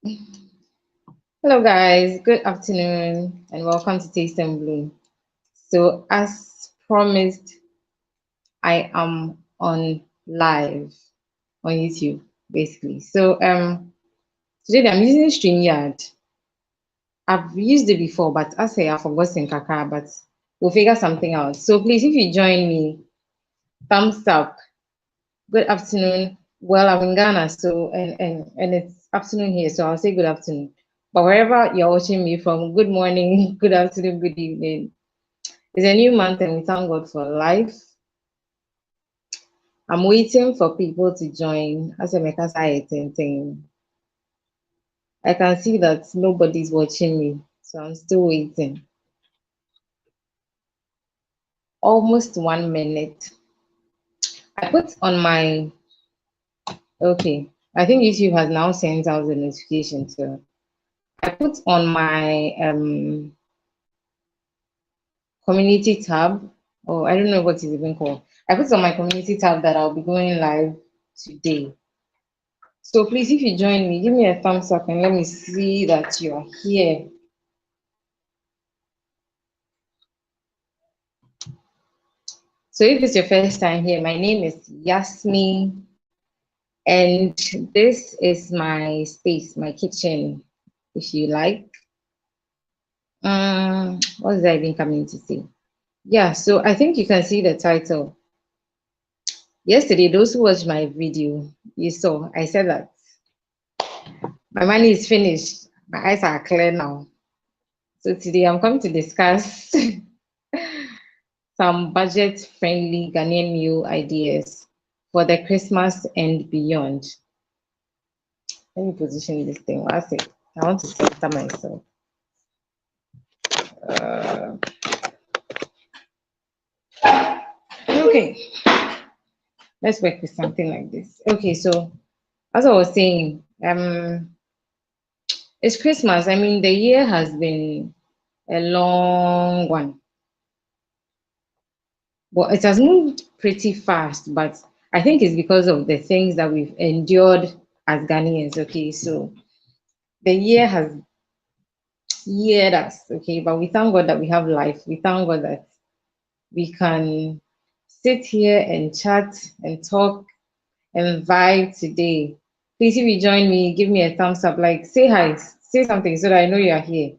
Hello, guys. Good afternoon, and welcome to Taste and Bloom. So, as promised, I am on live on YouTube, basically. Today I'm using StreamYard. I've used it before, but I say I've forgotten Kaka, but we'll figure something out. So, please, if you join me, thumbs up. Good afternoon. Well, I'm in Ghana, so and it's afternoon here, so I'll say good afternoon. But wherever you're watching me from, good morning, good afternoon, good evening. It's a new month and we thank God for life. I'm waiting for people to join. As a make us thing. I can see that nobody's watching me, so I'm still waiting. Almost 1 minute. I put on my okay. I think YouTube has now sent out the notification. So I put on my community tab. Oh, I don't know what it's even called. I put on my community tab that I'll be going live today. So please, if you join me, give me a thumbs up and let me see that you're here. So if it's your first time here, my name is Yasmin, and this is my space, my kitchen, if you like. What is I even coming to say? Yeah, so I think you can see the title. Yesterday, those who watched my video, you saw, I said that my money is finished. My eyes are clear now. So today I'm coming to discuss some budget-friendly Ghanaian meal ideas for the Christmas and beyond. Let me position this thing. What's it? I want to center myself. Uh, okay, let's work with something like this. Okay, so as I was saying, it's Christmas. I mean, the year has been a long one. Well, it has moved pretty fast, but I think it's because of the things that we've endured as Ghanaians. Okay, so the year has yeared us. Okay, but we thank God that we have life. We thank God that we can sit here and chat and talk and vibe today. Please, if you join me, give me a thumbs up. Like, say hi, say something so that I know you are here.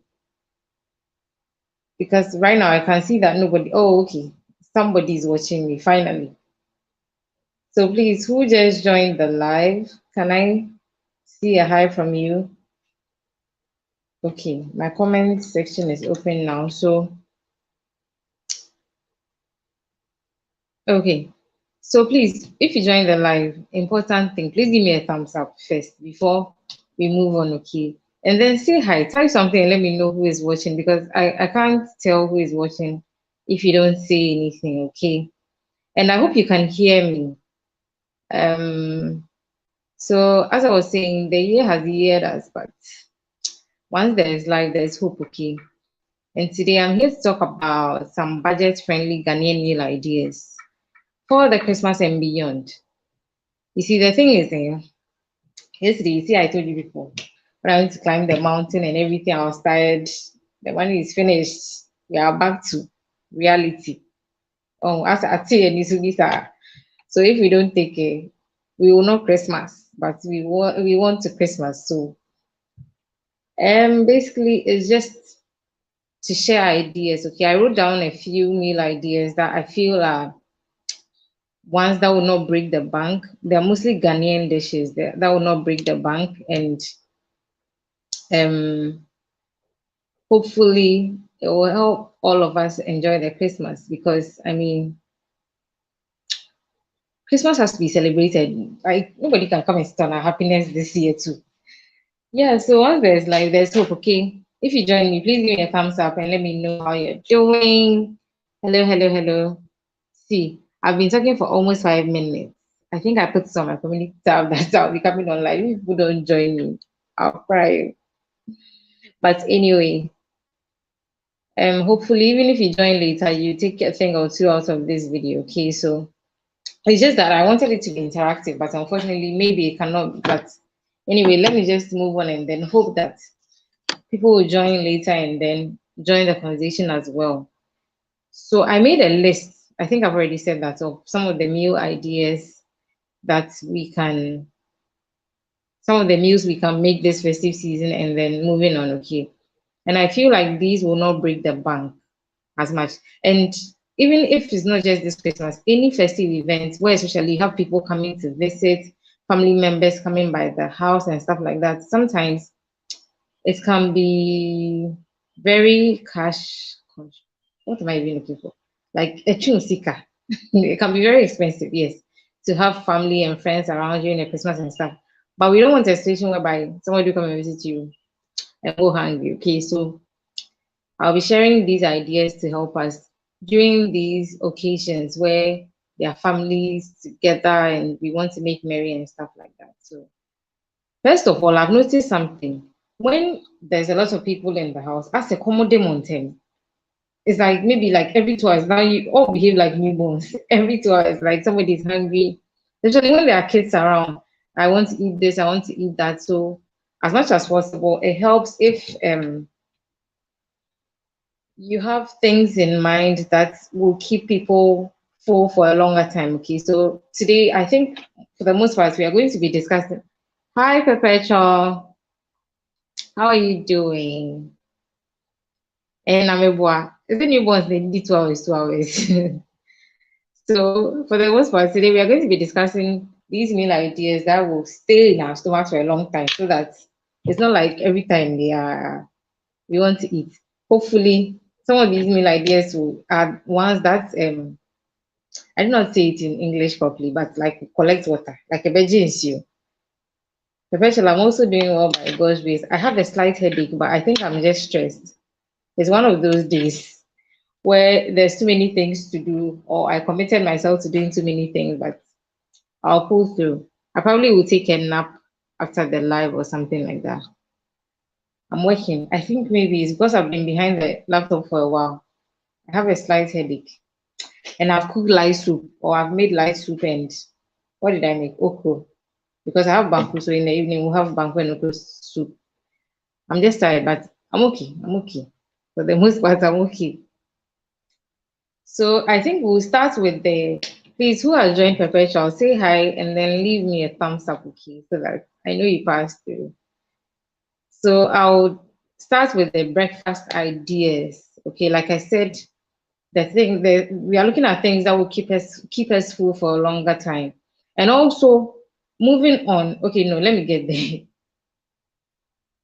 Because right now I can see that nobody. Oh, okay, somebody is watching me finally. So please, who just joined the live? Can I see a hi from you? Okay, my comment section is open now. So, okay. So please, if you join the live, important thing, please give me a thumbs up first before we move on, okay? And then say hi, type something and let me know who is watching because I can't tell who is watching if you don't say anything, okay? And I hope you can hear me. Um, so as I was saying, the year has yeared us, but once there is life, there is hope, okay? And today I'm here to talk about some budget-friendly Ghanaian meal ideas for the Christmas and beyond. You see, the thing is, yesterday, you see, I told you before, when I went to climb the mountain and everything, I was tired. The money is finished. We are back to reality. Oh, as I tell you, so if we don't take care, we will not Christmas, but we want to Christmas. So, basically, it's just to share ideas. Okay, I wrote down a few meal ideas that I feel are ones that will not break the bank. They're mostly Ghanaian dishes that will not break the bank, and um, hopefully it will help all of us enjoy the Christmas because I mean, Christmas has to be celebrated. Like nobody can come and sit on our happiness this year too. Yeah, so once there's hope, okay. If you join me, please give me a thumbs up and let me know how you're doing. Hello, hello, hello. See, I've been talking for almost 5 minutes. I think I put some on my community tab that I'll be coming online. If people don't join me, I'll cry. But anyway, hopefully, even if you join later, you take a thing or two out of this video. Okay, so it's just that I wanted it to be interactive, but unfortunately, maybe it cannot. But Anyway, let me just move on and then hope that people will join later and then join the conversation as well. So I made a list. I think I've already said that of some of the meal ideas that we can, some of the meals we can make this festive season and then moving on. Okay. And I feel like these will not break the bank as much. And even if it's not just this Christmas, any festive event where especially you have people coming to visit, family members coming by the house and stuff like that, sometimes it can be very cash conscious. What am I even looking for? Like a chusika. It can be very expensive, yes, to have family and friends around you in the Christmas and stuff. But we don't want a situation whereby somebody will come and visit you and go hungry. Okay, so I'll be sharing these ideas to help us during these occasions where there are families together and we want to make merry and stuff like that. So first of all, I've noticed something. When there's a lot of people in the house, as a common mountain, it's like maybe like every 2 hours now you all behave like newborns. Every 2 hours, like somebody's hungry. Especially when there are kids around. I want to eat this, I want to eat that. So as much as possible, it helps if you have things in mind that will keep people full for a longer time. Okay, so today I think for the most part we are going to be discussing. Hi, Perpetual. How are you doing? And Amebua. Is it newborns? They need 2 hours, 2 hours. So for the most part today we are going to be discussing these meal ideas that will stay in our stomach for a long time, so that it's not like every time we want to eat. Hopefully, some of these meal ideas will add ones that I did not say it in English properly, but like collect water, like a veggie issue. Professional, I'm also doing well by God's grace. I have a slight headache, but I think I'm just stressed. It's one of those days where there's too many things to do, or I committed myself to doing too many things, but I'll pull through. I probably will take a nap after the live or something like that. I'm working. I think maybe it's because I've been behind the laptop for a while. I have a slight headache. And I've cooked light soup, or I've made light soup, and what did I make? Okro. Because I have banku, so in the evening we'll have banku and okro soup. I'm just tired, but I'm okay. I'm okay. For the most part, I'm okay. So I think we'll start with the, please, who has joined Perpetual, say hi and then leave me a thumbs up, okay, so that I know you passed through. So I'll start with the breakfast ideas. Okay, like I said, the thing that we are looking at things that will keep us full for a longer time. And also moving on. Okay, no, let me get there.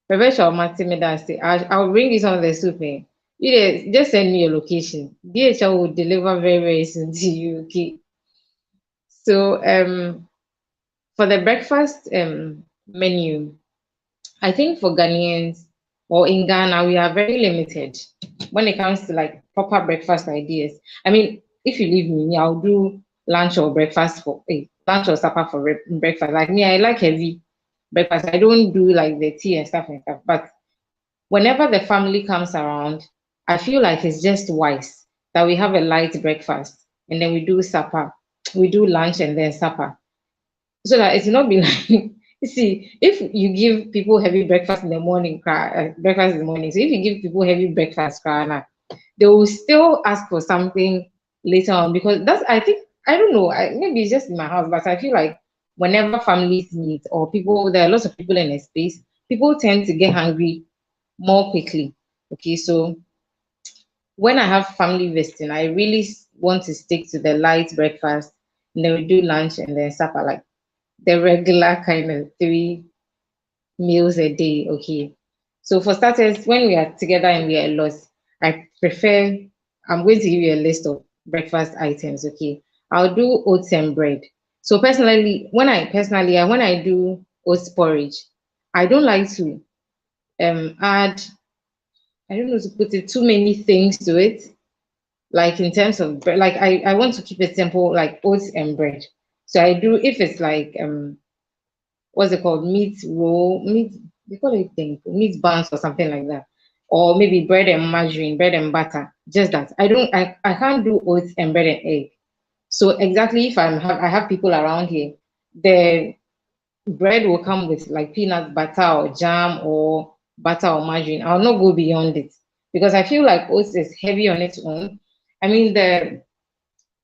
Professor Matimedasi, I'll bring you some of the soup. You just send me your location. DHL will deliver very, very soon to you. Okay. So for the breakfast menu, I think for Ghanaians or in Ghana, we are very limited when it comes to like proper breakfast ideas. I mean, if you leave me, I'll do lunch or breakfast for lunch or supper for breakfast. Like me, I like heavy breakfast. I don't do like the tea and stuff and stuff. But whenever the family comes around, I feel like it's just wise that we have a light breakfast and then we do supper, we do lunch and then supper, so that it's not be like you see, if you give people heavy breakfast in the morning, breakfast in the morning. So if you give people heavy breakfast, they will still ask for something later on, because that's, I think, I don't know, maybe it's just in my house, but I feel like whenever families meet or people, there are lots of people in a space, people tend to get hungry more quickly. Okay, so when I have family visiting, I really want to stick to the light breakfast, and then we do lunch and then supper, like the regular kind of 3 meals a day. Okay. So for starters, when we are together and we are lost, I prefer, I'm going to give you a list of breakfast items. Okay. I'll do oats and bread. So personally, when I do oats porridge, I don't like to add, I don't know, to put it too many things to it. Like in terms of bread, like I want to keep it simple, like oats and bread. So I do, if it's like what's it called, meat roll, meat, they call it meat buns or something like that, or maybe bread and margarine, bread and butter, just that. I can't do oats and bread and egg. So exactly, if I have people around here, the bread will come with like peanut butter or jam or butter or margarine. I'll not go beyond it because I feel like oats is heavy on its own. I mean, the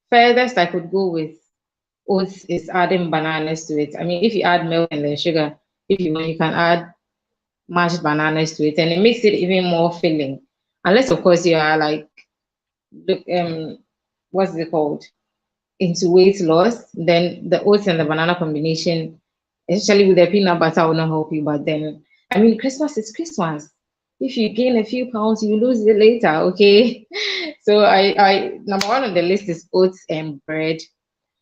furthest I could go with oats is adding bananas to it. I mean, if you add milk and then sugar, if you want, you can add mashed bananas to it, and it makes it even more filling. Unless, of course, you are like, what's it called? Into weight loss, then the oats and the banana combination, especially with the peanut butter, will not help you. But then, I mean, Christmas is Christmas. If you gain a few pounds, you lose it later. Okay. So I number one on the list is oats and bread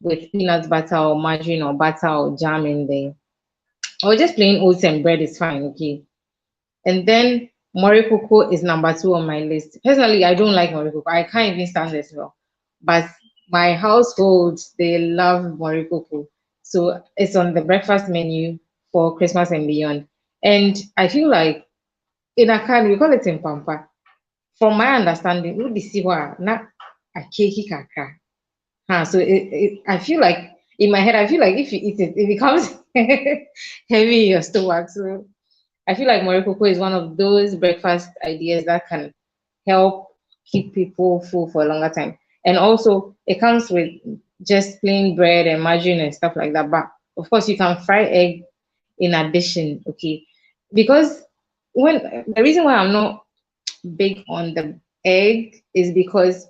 with peanut butter or margarine or butter or jam in there. Or just plain oats and bread is fine. Okay. And then Morikoko is number two on my list. Personally, I don't like Morikoko. I can't even stand the smell. But my household, they love Morikoko. So it's on the breakfast menu for Christmas and beyond. And I feel like in Akani, we call it in Pampa. From my understanding, would be siwa na a keki kaka. So I feel like in my head, I feel like if you eat it, it becomes heavy in your stomach. So I feel like Morikoko is one of those breakfast ideas that can help keep people full for a longer time. And also, it comes with just plain bread and margarine and stuff like that. But of course, you can fry egg in addition, okay? Because when the reason why I'm not big on the egg is because,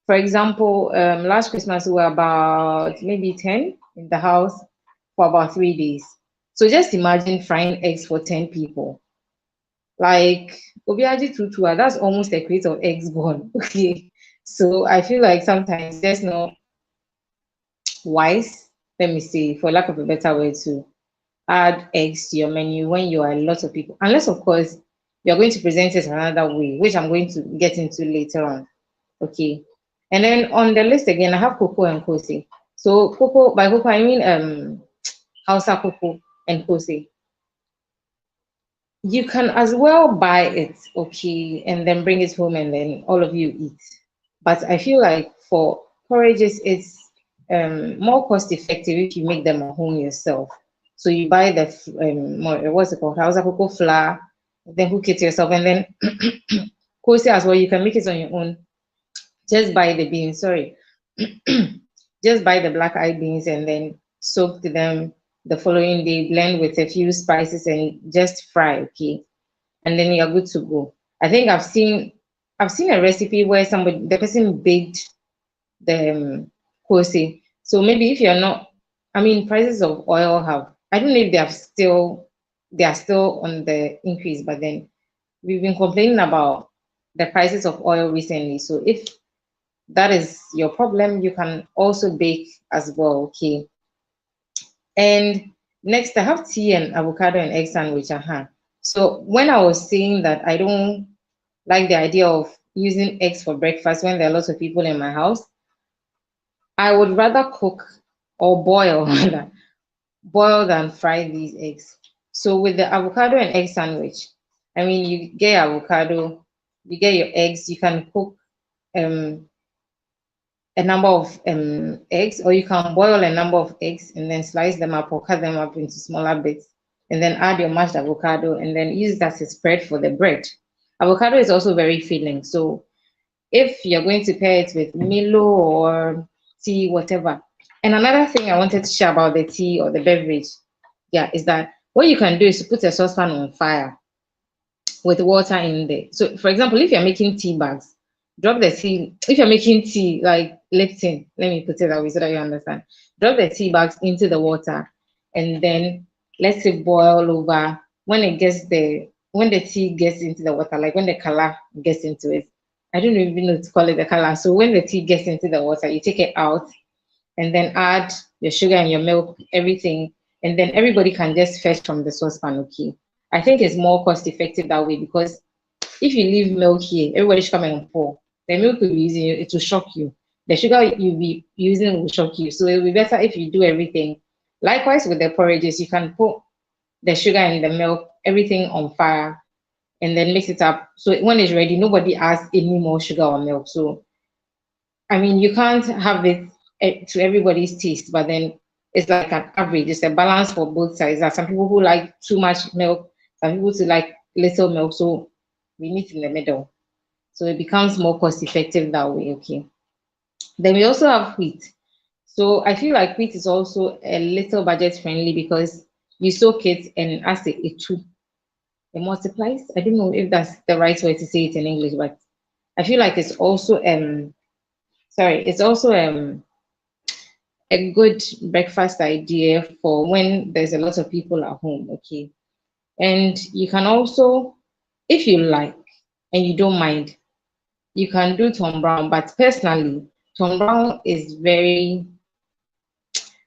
for example, last Christmas we were about maybe 10 in the house for about 3 days. So just imagine frying eggs for 10 people. Like Obiaji Tutua, that's almost a crate of eggs gone. Okay. So I feel like sometimes there's no wise, let me say, for lack of a better way, to add eggs to your menu when you are a lot of people. Unless, of course, you're going to present it another way, which I'm going to get into later on. Okay. And then on the list again, I have cocoa and kose. So cocoa, by cocoa I mean Hausa cocoa and kose. You can as well buy it, okay, and then bring it home and then all of you eat. But I feel like for porridges, it's more cost effective if you make them at home yourself. So you buy the what's it called, Hausa cocoa flour, then cook it yourself, and then kose as well. You can make it on your own. Just buy the beans. Sorry, just buy the black eyed beans and then soak them the following day. Blend with a few spices and just fry. Okay, and then you're good to go. I think I've seen a recipe where the person baked the kose. So maybe if you're not, I mean, prices of oil have, I don't know if they are still on the increase, but then we've been complaining about the prices of oil recently. So if that is your problem, you can also bake as well. Okay. And next, I have tea and avocado and egg sandwich. So when I was saying that I don't like the idea of using eggs for breakfast when there are lots of people in my house, I would rather cook or boil rather, boil than fry these eggs. So with the avocado and egg sandwich, I mean, you get your avocado, you get your eggs, you can cook um, a number of eggs, or you can boil a number of eggs and then slice them up or cut them up into smaller bits, and then add your mashed avocado and then use that as a spread for the bread. Avocado is also very filling, so if you're going to pair it with Milo or tea, whatever. And another thing I wanted to share about the tea or the beverage, yeah, is that what you can do is to put a saucepan on fire with water in there. So, for example, if you're making tea bags, drop the tea. If you're making tea like Lipton, let me put it that way so that you understand. Drop the tea bags into the water, and then let it boil over. When the tea gets into the water, like when the color gets into it, I don't even know to call it the color. So when the tea gets into the water, you take it out and then add your sugar and your milk, everything, and then everybody can just fetch from the saucepan. Okay, I think it's more cost effective that way because if you leave milk here, everybody should come and pour. The milk will be using you, it will shock you. The sugar you'll be using will shock you. So it will be better if you do everything. Likewise with the porridges, you can put the sugar and the milk, everything on fire, and then mix it up. So when it's ready, nobody adds any more sugar or milk. So I mean, you can't have it to everybody's taste, but then it's like an average. It's a balance for both sides. There are some people who like too much milk, some people who like little milk. So we meet in the middle. So it becomes more cost effective that way. Okay. Then we also have wheat. So I feel like wheat is also a little budget friendly because you soak it and as it multiplies. I don't know if that's the right way to say it in English, but I feel like it's also it's also a good breakfast idea for when there's a lot of people at home. Okay. And you can also, if you like and you don't mind, you can do Tom Brown. But personally, Tom Brown is very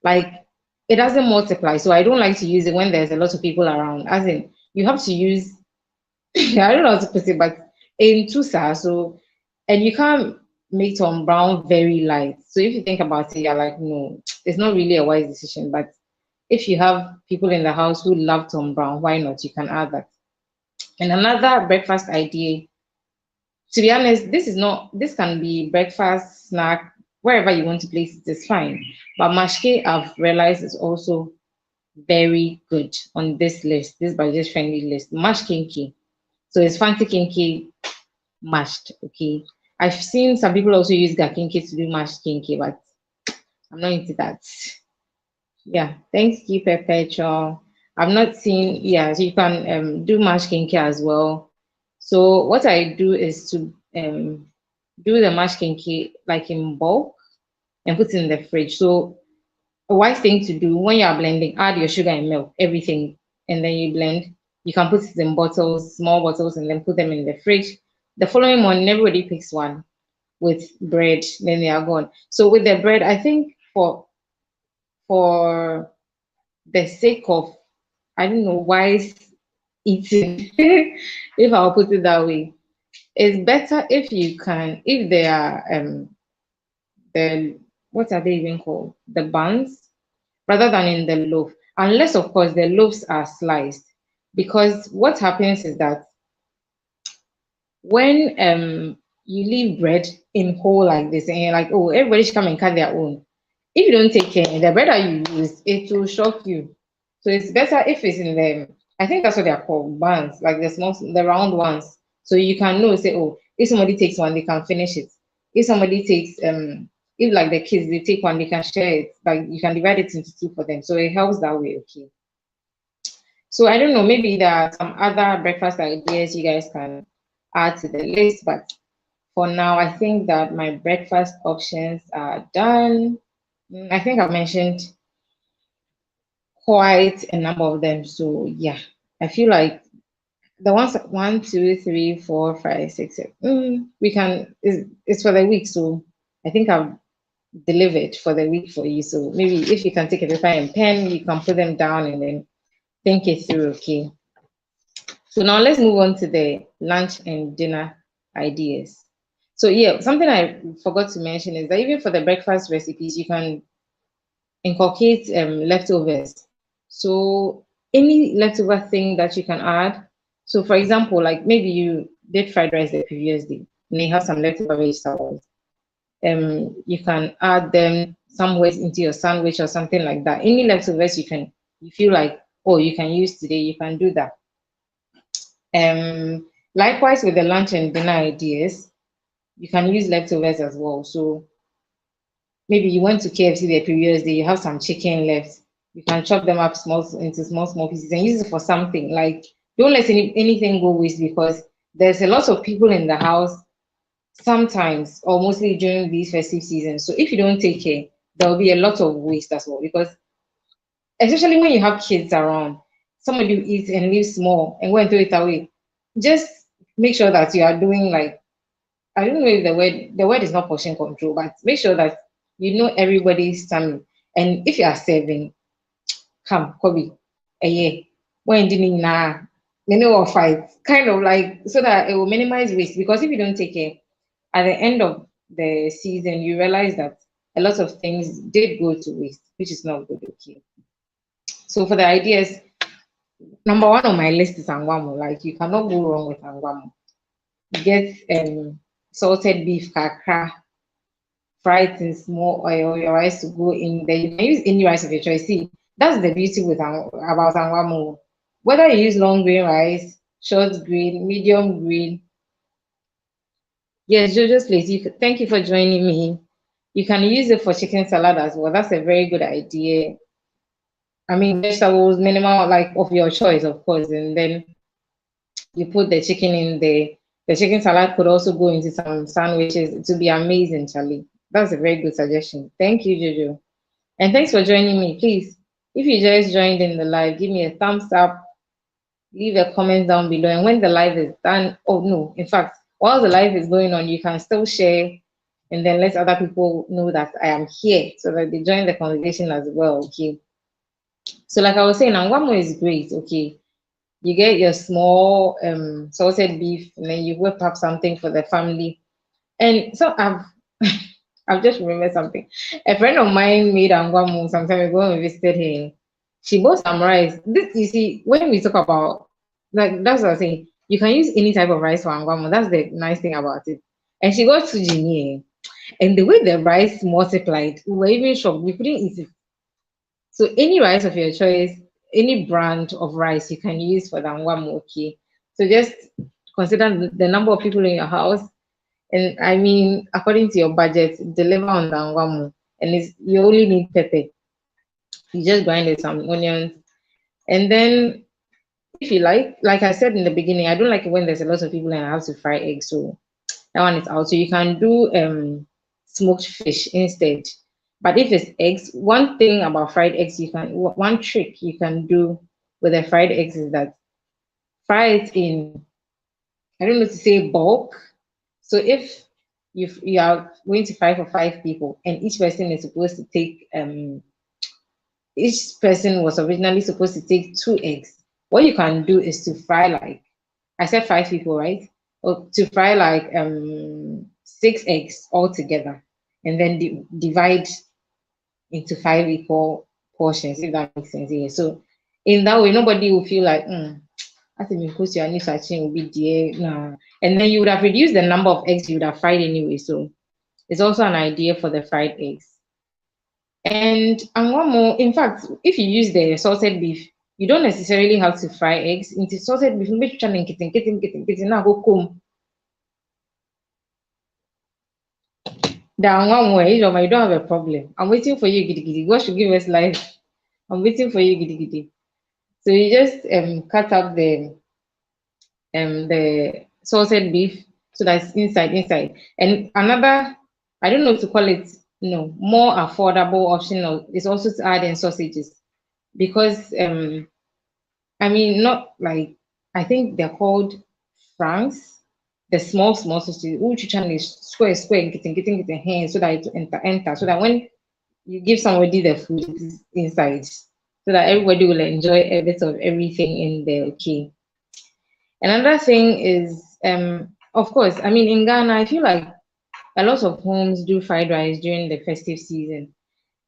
like it doesn't multiply. So I don't like to use it when there's a lot of people around. As in, you have to use I don't know how to put it, but in Tusa, so and you can't make Tom Brown very light. So if you think about it, you're like, no, it's not really a wise decision. But if you have people in the house who love Tom Brown, why not? You can add that. And another breakfast idea, to be honest, this can be breakfast, snack, wherever you want to place it is fine. But mashke, I've realized is also very good on this list, this budget friendly list. Mash kinky. So it's fancy kinky mashed. Okay. I've seen some people also use gakinki to do mashed kinky, but I'm not into that. Yeah, thanks you, Perpetual. I've not seen, yeah, so you can do mashed kinky as well. So what I do is to do the mashed kinky like in bulk and put it in the fridge. So a wise thing to do when you are blending, add your sugar and milk, everything, and then you blend. You can put it in bottles, small bottles, and then put them in the fridge. The following morning, everybody picks one with bread, then they are gone. So with the bread, I think for the sake of I don't know wise eating, if I'll put it that way, it's better if you can if they are the what are they even called? The buns rather than in the loaf. Unless of course the loaves are sliced. Because what happens is that when you leave bread in whole like this and you're like, oh, everybody should come and cut their own. If you don't take care, the bread that you use, it will shock you. So it's better if it's in the, I think that's what they're called, buns, like the small, the round ones. So you can know, say, oh, if somebody takes one, they can finish it. If somebody takes, if like the kids, they take one, they can share it. Like you can divide it into two for them. So it helps that way, okay. So I don't know, maybe there are some other breakfast ideas you guys can add to the list, but for now, I think that my breakfast options are done. I think I've mentioned quite a number of them. So yeah, I feel like the ones one, two, three, four, five, six, seven. We can it's for the week. So I think I've delivered for the week for you. So maybe if you can take a paper and pen, you can put them down and then think it through. Okay. So now let's move on to the lunch and dinner ideas. So yeah, something I forgot to mention is that even for the breakfast recipes, you can inculcate leftovers. So any leftover thing that you can add. So for example, like maybe you did fried rice the previous day and you have some leftover vegetables. You can add them somewhere into your sandwich or something like that. Any leftovers you feel like, oh, you can use today, you can do that. Likewise with the lunch and dinner ideas, you can use leftovers as well. So maybe you went to KFC the previous day, you have some chicken left. You can chop them up into small pieces and use it for something. Like don't let anything go waste because there's a lot of people in the house sometimes or mostly during these festive seasons. So if you don't take care, there will be a lot of waste as well because especially when you have kids around, somebody who eats and leaves small and go and throw it away. Just make sure that you are doing like I don't know if the word is not portion control, but make sure that you know everybody's time. And if you are serving, come, Kobe, a year. When didn't nah, you know or fight. Kind of like so that it will minimize waste. Because if you don't take care, at the end of the season, you realize that a lot of things did go to waste, which is not good. Okay. So for the ideas, number one on my list is angwamo. Like you cannot go wrong with angwamo. Get salted beef kakra fry it in small oil, your rice to go in there. You can use any rice of your choice. See, that's the beauty with about anwamu. Whether you use long grain rice, short grain, medium grain. Yes, Jojo's place. Thank you for joining me. You can use it for chicken salad as well. That's a very good idea. I mean, vegetables, minimal, like of your choice, of course, and then you put the chicken in there. The chicken salad could also go into some sandwiches. It would be amazing, Charlie. That's a very good suggestion. Thank you, Jojo. And thanks for joining me. Please, if you just joined in the live, give me a thumbs up, leave a comment down below. And when the live is done, oh no, in fact, while the live is going on, you can still share and then let other people know that I am here so that they join the conversation as well. Okay. So, like I was saying, Angwamo is great. Okay. You get your small salted beef, and then you whip up something for the family. And so I've just remembered something. A friend of mine made angwamu some time ago when we visited him. She bought some rice. This you see, when we talk about like that's what I was saying, you can use any type of rice for angwamu. That's the nice thing about it. And she got sujini. And the way the rice multiplied, we were even shocked. We couldn't eat it. So any rice of your choice, any brand of rice you can use for the angwamu, okay. So just consider the number of people in your house, and I mean, according to your budget, deliver on the angwamu. And you only need pepper. You just grind it some onions. And then if you like I said in the beginning, I don't like it when there's a lot of people and I have to fry eggs. So that one is out. So you can do smoked fish instead. But if it's eggs, one thing about fried eggs, one trick you can do with the fried eggs is that fry it in, I don't know to say bulk. So if you are going to fry for 5 people and each person is supposed to take each person was originally supposed to take 2 eggs. What you can do is to fry like I said 5 people, right? Or to fry like 6 eggs all together and then divide into 5 equal portions, if that makes sense. Yeah. So in that way, nobody will feel like I think because your niche will be there. Nah. And then you would have reduced the number of eggs you would have fried anyway. So it's also an idea for the fried eggs. And one more, in fact, if you use the salted beef, you don't necessarily have to fry eggs into salted beef. Now go comb. That one way, you don't have a problem. I'm waiting for you, giddy giddy. God should give us life. I'm waiting for you, giddy giddy. So you just cut up the salted beef so that's inside. And another, I don't know to call it, more affordable option is also to add in sausages because I mean not like I think they're called franks, the small sausages. Which channel is square, getting hands so that it enter so that when you give somebody the food it is inside so that everybody will enjoy a bit of everything in there. Okay. Another thing is, of course, I mean, in Ghana, I feel like a lot of homes do fried rice during the festive season,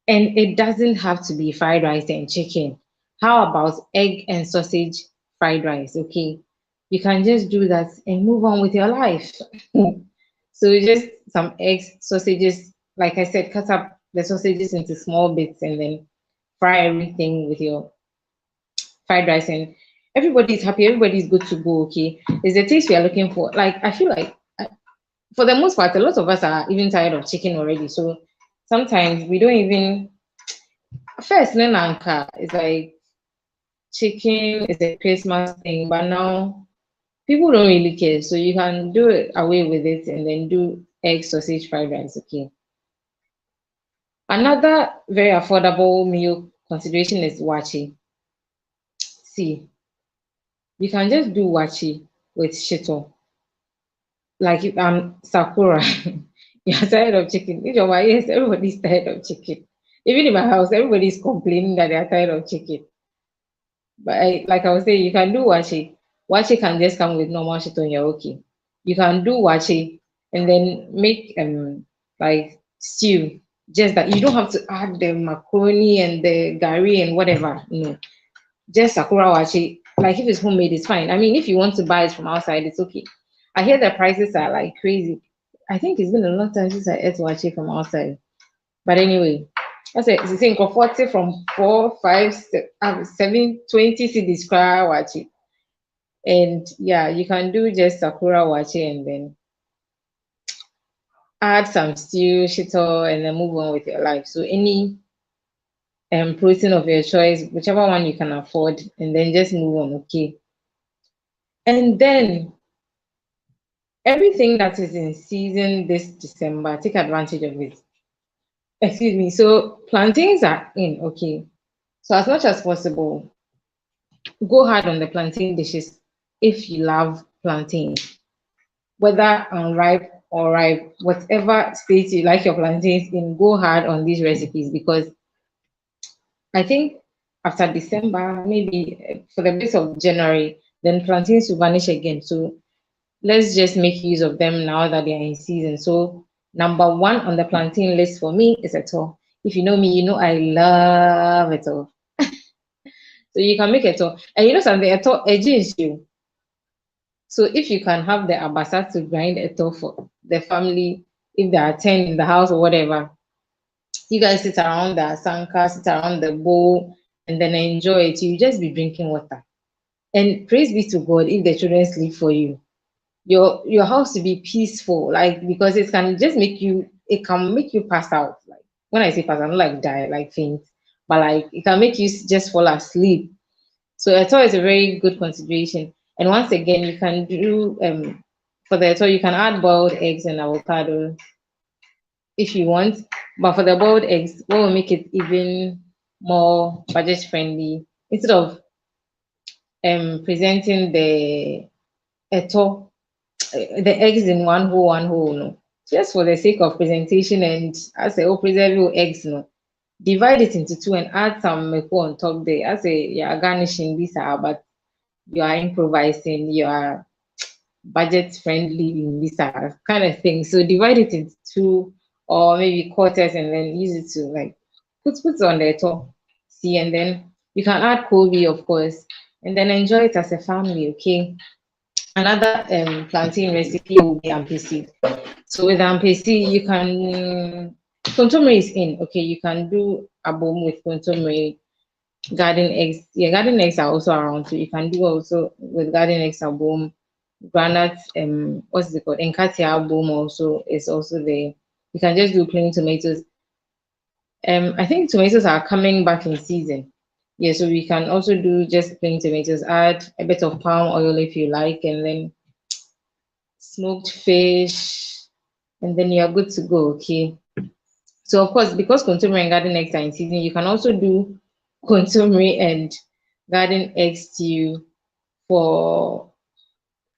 and it doesn't have to be fried rice and chicken. How about egg and sausage fried rice? Okay, you can just do that and move on with your life. So just some eggs, sausages, like I said, cut up the sausages into small bits and then fry everything with your fried rice and everybody's happy, everybody's good to go. Okay, it's the taste we are looking for. Like I feel like for the most part, a lot of us are even tired of chicken already. So sometimes we don't even first nanka is like chicken is a Christmas thing, but now people don't really care. So you can do it away with it and then do egg sausage fried rice. Okay. Another very affordable meal consideration is wachi. See, you can just do wachi with shito. Like if I'm Sakura, you're tired of chicken. Yes, everybody's tired of chicken. Even in my house, everybody's complaining that they're tired of chicken. But like I was saying, you can do wachi. Wachi can just come with normal shit on your okay. You can do wachi and then make like stew. Just that you don't have to add the macaroni and the gari and whatever. No, just sakura wachi. Like if it's homemade, it's fine. I mean, if you want to buy it from outside, it's okay. I hear the prices are like crazy. I think it's been a long time since I ate wache from outside. But anyway, I say it's saying 40 from 4, 5, 7, 20 cedis cry wache. And yeah, you can do just sakura wache and then add some stew, shito, and then move on with your life. So any protein of your choice, whichever one you can afford, and then just move on, okay? And then everything that is in season this December, take advantage of it. Excuse me. So plantains are in, okay. So as much as possible, go hard on the plantain dishes if you love plantains, whether unripe or ripe, whatever state you like your plantains in, go hard on these recipes because I think after December, maybe for the base of January, then plantains will vanish again. So let's just make use of them now that they are in season. So number one on the plantain list for me is eto. If you know me, you know I love eto. So you can make eto. And you know something, eto edges you. So if you can have the abasa to grind eto for the family, if there are 10 in the house or whatever, you guys sit around the sanka, sit around the bowl, and then enjoy it. You just be drinking water. And praise be to God if the children sleep for you. Your house to be peaceful, like because it can make you pass out. Like when I say pass out, not like die, like faint, but like it can make you just fall asleep. So I thought it's a very good consideration. And once again, you can do for the so you can add boiled eggs and avocado if you want. But for the boiled eggs, what will make it even more budget friendly instead of presenting the eto the eggs in one whole, no. Just for the sake of presentation and I say, oh, preserve your eggs, no. Divide it into two and add some meko on top there. I say, yeah, garnishing this, but you are improvising, you are budget friendly in this kind of thing. So divide it into two or maybe quarters and then use it to like put on the top. See, and then you can add Kobe, of course, and then enjoy it as a family, okay? Another plantain recipe will be ampesi. So with ampesi, you can contomere is in. Okay, you can do a bomb with contomere, garden eggs. Yeah, garden eggs are also around, so you can do also with garden eggs a bomb. Granite, what's it called? Enkatia bomb also is also there. You can just do plain tomatoes. I think tomatoes are coming back in season. Yeah, so we can also do just plain tomatoes. Add a bit of palm oil if you like, and then smoked fish, and then you're good to go. Okay. So of course, because contemporary and garden eggs are in season, you can also do contemporary and garden egg stew for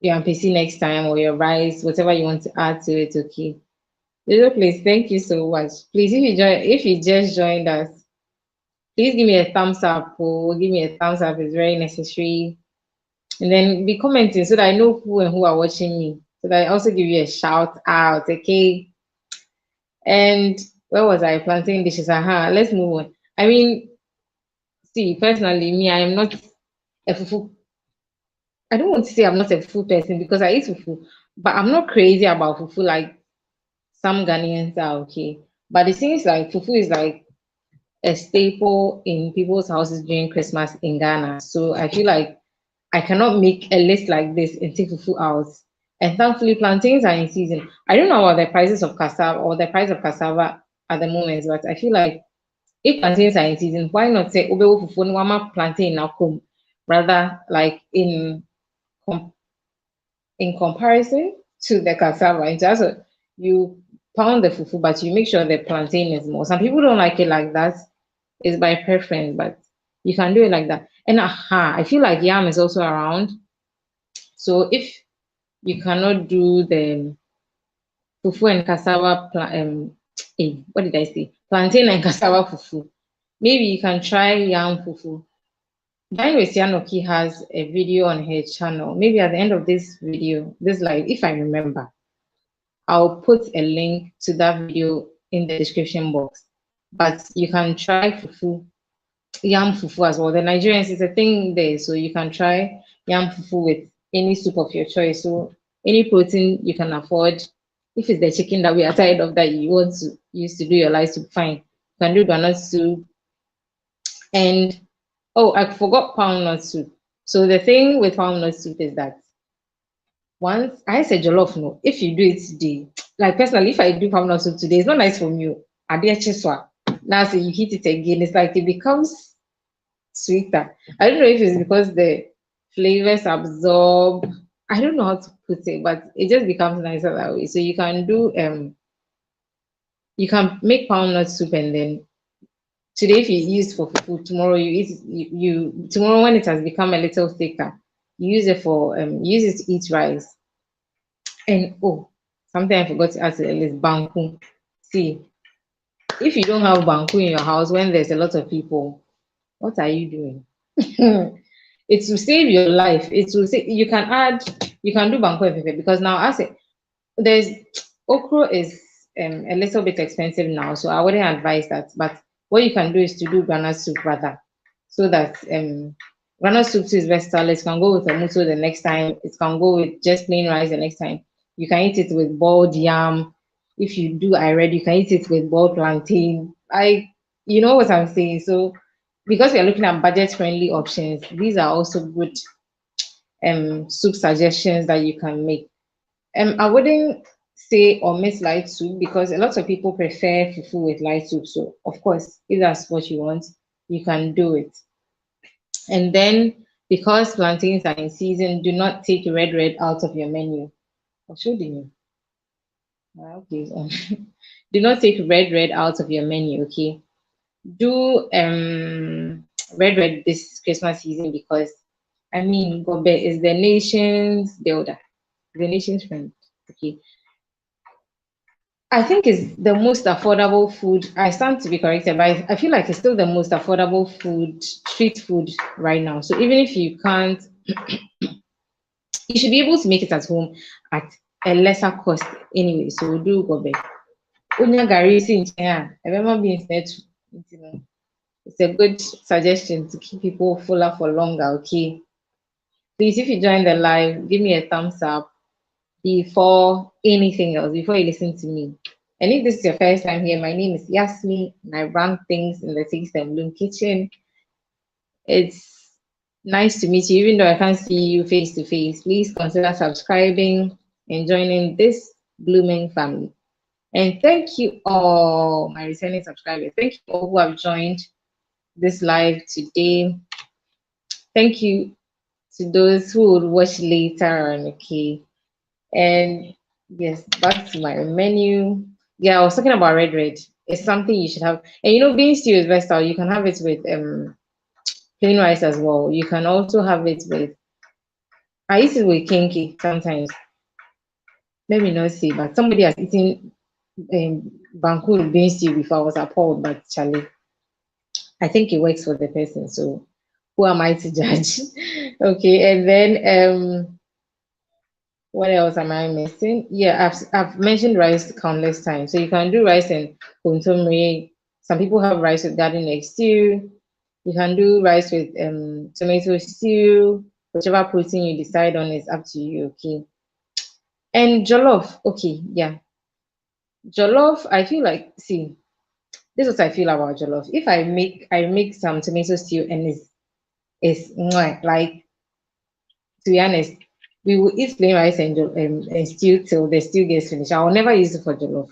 your ampesi next time or your rice, whatever you want to add to it. Okay. Little please, thank you so much. Please, if you just joined us, please give me a thumbs up or give me a thumbs up. It's very necessary. And then be commenting so that I know who and who are watching me. So that I also give you a shout out. Okay. And where was I? Planting dishes. Let's move on. I mean, see, personally, me, I am not a fufu. I don't want to say I'm not a fufu person because I eat fufu, but I'm not crazy about fufu like some Ghanaians are. Okay, but it seems like fufu is like a staple in people's houses during Christmas in Ghana. So I feel like I cannot make a list like this and take fufu out. And thankfully, plantains are in season. I don't know about the prices of cassava or the price of cassava at the moment, but I feel like if plantains are in season, why not say obewo fufu no wama plantain na kum, rather like com- in comparison to the cassava. In terms of you pound the fufu, but you make sure the plantain is more. Some people don't like it like that. It's by preference, but you can do it like that. And I feel like yam is also around. So if you cannot do the fufu and cassava, what did I say? Plantain and cassava fufu. Maybe you can try yam fufu. Dine with Yanoki has a video on her channel. Maybe at the end of this video, this live, if I remember, I'll put a link to that video in the description box. But you can try fufu, yam fufu as well. The Nigerians is a thing there, so you can try yam fufu with any soup of your choice. So any protein you can afford, If it's the chicken that we are tired of that you want to use to do your life soup, fine. You can do granite soup. And oh, I forgot palm nut soup. So the thing with palm nut soup is that once I said jollof, no, if you do it today, like personally, if I do palm nut soup today, it's not nice for me. I did chiswa. Now, so you heat it again, it's like it becomes sweeter. I don't know if it's because the flavors absorb. I don't know how to put it, but it just becomes nicer that way. So you can make palm nut soup and then today if you use for fufu, tomorrow you eat tomorrow when it has become a little thicker, you use it for use it to eat rice. And oh, something I forgot to add to the list, banku. See, if you don't have banku in your house when there's a lot of people, what are you doing? It will save your life. It will say you can do banku everywhere because now as it there's okra is a little bit expensive now, so I wouldn't advise that. But what you can do is to do granite soup rather, so that granite soup is versatile. It can go with a muto the next time. It can go with just plain rice the next time. You can eat it with boiled yam. If you do I read, you can eat it with boiled plantain. You know what I'm saying. So because we are looking at budget friendly options, these are also good soup suggestions that you can make. I wouldn't say omit light soup because a lot of people prefer fufu with light soup. So of course, if that's what you want, you can do it. And then because plantains are in season, do not take red out of your menu. Or should you? Okay. Do not take red out of your menu. Okay. Do red this Christmas season because I mean Gobe is the nation's builder, the nation's friend. Okay. I think it's the most affordable food. I stand to be corrected, but I feel like it's still the most affordable food, street food right now. So even if you can't, you should be able to make it at home at a lesser cost anyway. So do go back. Unya gari si nchen a, remember being net. It's a good suggestion to keep people fuller for longer. Okay, please, if you join the live, give me a thumbs up before anything else, before you listen to me. And if this is your first time here, my name is Yasmi, and I run things in the Taste and Bloom kitchen. It's nice to meet you, even though I can't see you face to face. Please consider subscribing and joining this blooming family. And thank you all, my returning subscribers. Thank you all who have joined this live today. Thank you to those who would watch later on, okay? And yes, back to my menu. Yeah, I was talking about red. It's something you should have. And you know, bean stew is versatile. You can have it with plain rice as well. You can also have it with I eat it with kinky sometimes. Let me not say, but somebody has eaten Banku bean stew before. I was appalled, but Charlie, I think it works for the person. So who am I to judge? Okay, and then what else am I missing? Yeah, I've mentioned rice countless times. So you can do rice and kontomire. Some people have rice with garden egg stew. You can do rice with tomato stew. Whichever protein you decide on is up to you. Okay. And jollof. Okay, yeah. Jollof, I feel like see, this is what I feel about jollof. If I make some tomato stew and it's like to be honest, we will eat plain rice and stew till the stew gets finished. I will never use it for jollof.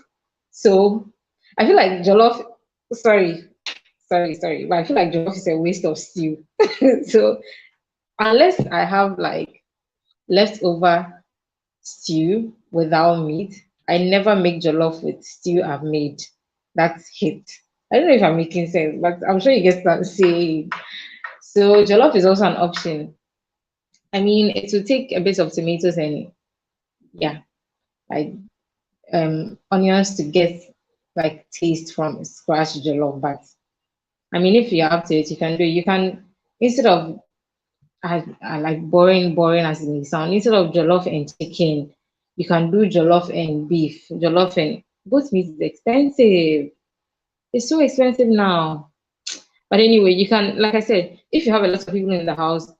So I feel like jollof, sorry, but I feel like jollof is a waste of stew. So unless I have like leftover stew without meat, I never make jollof with stew I've made. That's hit. I don't know if I'm making sense, but I'm sure you get what I'm saying. So jollof is also an option. I mean, it will take a bit of tomatoes and yeah, like onions to get like taste from scratch jollof. But I mean, if you're up to it, you can do it. You can instead of I like boring as it may sound, instead of jollof and chicken, you can do jollof and beef. Jollof and goat meat is expensive. It's so expensive now. But anyway, you can, like I said, if you have a lot of people in the house,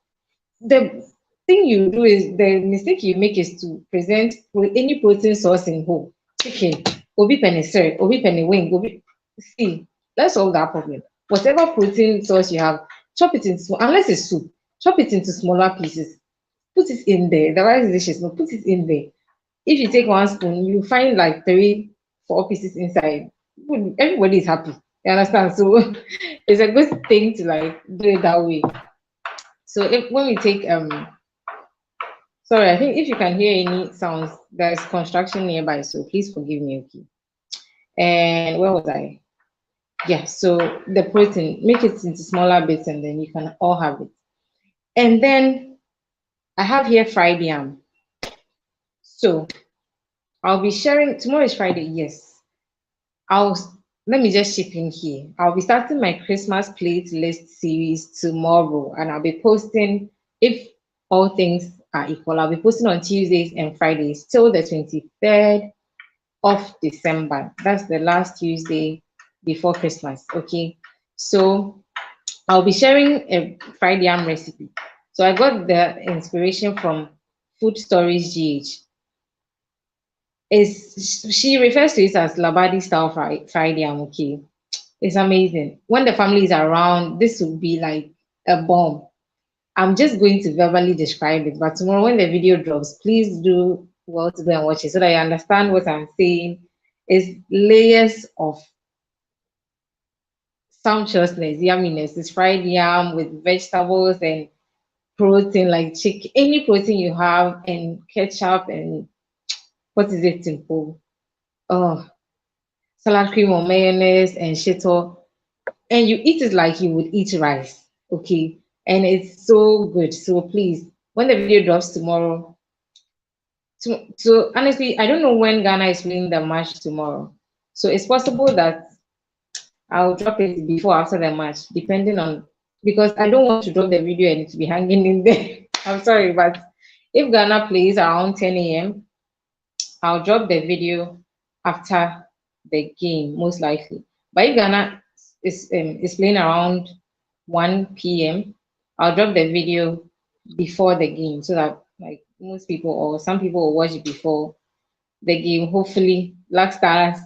the thing you do is the mistake you make is to present with any protein source in whole. chicken, obi penny sir, obi penny wing, obi. See, let's solve that problem. Whatever protein source you have, chop it into, unless it's soup, chop it into smaller pieces. Put it in there. The rice dishes, no, put it in there. If you take one spoon, you find like three, four pieces inside. Everybody is happy. You understand? So it's a good thing to like do it that way. So if when we take sorry, I think if you can hear any sounds, there's construction nearby, so please forgive me, okay? And where was I? Yeah, so the protein, make it into smaller bits and then you can all have it. And then I have here fried yam. So I'll be sharing, tomorrow is Friday, yes. I'll Let me just chip in here. I'll be starting my Christmas playlist series tomorrow, and I'll be posting, if all things are equal, I'll be posting on Tuesdays and Fridays till the 23rd of December. That's the last Tuesday before Christmas. Okay. So I'll be sharing a fried yam recipe. So I got the inspiration from Food Stories GH. Is she refers to it as labadi style fried yam, okay? It's amazing. When the family is around, this would be like a bomb. I'm just going to verbally describe it, but tomorrow when the video drops, please do well to go and watch it so that you understand what I'm saying. It's layers of sumptuousness, yumminess. It's fried yam with vegetables and protein like chicken, any protein you have, and ketchup and what is it, simple? Oh, salad cream or mayonnaise and shito, and you eat it like you would eat rice, okay? And it's so good. So please, when the video drops tomorrow, so honestly, I don't know when Ghana is playing the match tomorrow. So it's possible that I'll drop it before or after the match, depending on, because I don't want to drop the video and it to be hanging in there. I'm sorry, but if Ghana plays around 10 a.m., I'll drop the video after the game, most likely. But if Ghana is playing around 1 p.m., I'll drop the video before the game so that like most people or some people will watch it before the game. Hopefully, Black Stars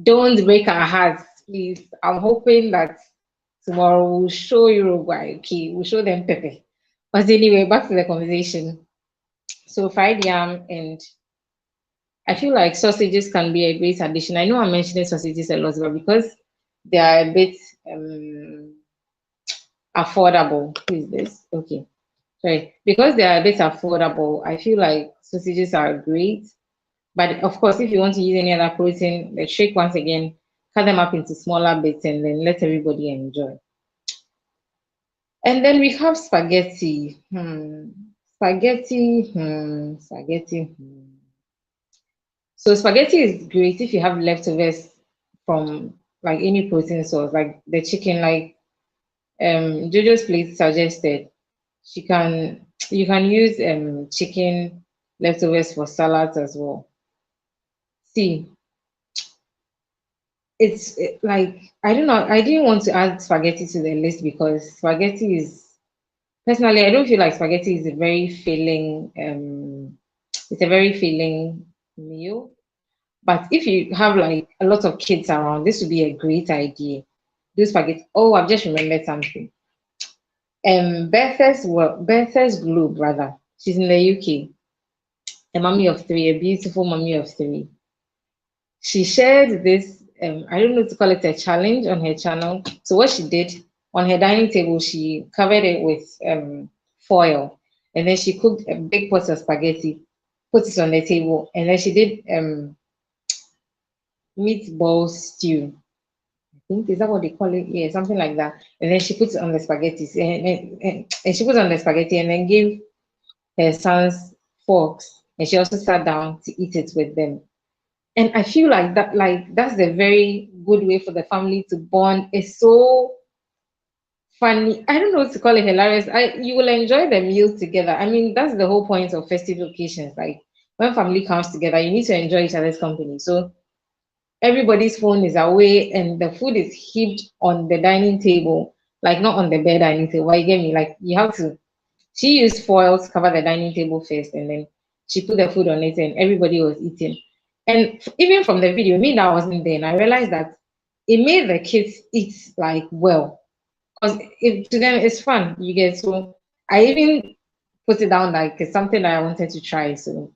don't break our hearts, please. I'm hoping that tomorrow we'll show Uruguay. Okay, we'll show them Pepe. But anyway, back to the conversation. So fried yam, and I feel like sausages can be a great addition. I know I'm mentioning sausages a lot, but because they are a bit affordable. Who is this? Okay. Sorry. Because they are a bit affordable, I feel like sausages are great. But of course, if you want to use any other protein, the trick once again, cut them up into smaller bits and then let everybody enjoy. And then we have spaghetti. Spaghetti. Spaghetti. So spaghetti is great if you have leftovers from like any protein source, like the chicken, like Jojo's plate suggested. She can You can use chicken leftovers for salads as well. See, like I don't know. I didn't want to add spaghetti to the list because spaghetti is personally I don't feel like spaghetti is a very filling. It's a very filling meal. But if you have like a lot of kids around, this would be a great idea. Do spaghetti. Oh, I've just remembered something. Bertha's Globe, rather. She's in the UK. A mommy of three, a beautiful mommy of three. She shared this, I don't know to call it a challenge on her channel. So what she did on her dining table, she covered it with foil, and then she cooked a big pot of spaghetti, put it on the table, and then she did meatball stew. I think is that what they call it? Yeah, something like that. And then she puts it on the spaghetti, and she put on the spaghetti, and then gave her sons forks, and she also sat down to eat it with them. And I feel like that's a very good way for the family to bond. It's so funny. I don't know what to call it, hilarious. You will enjoy the meal together. I mean, that's the whole point of festive occasions. Like when family comes together, you need to enjoy each other's company. So everybody's phone is away and the food is heaped on the dining table, like not on the bed dining table. Why you get me? Like you have to. She used foil to cover the dining table first, and then she put the food on it, and everybody was eating. And even from the video, me that wasn't there, and I realized that it made the kids eat like well, because to them it's fun. You get, so I even put it down like it's something that I wanted to try. So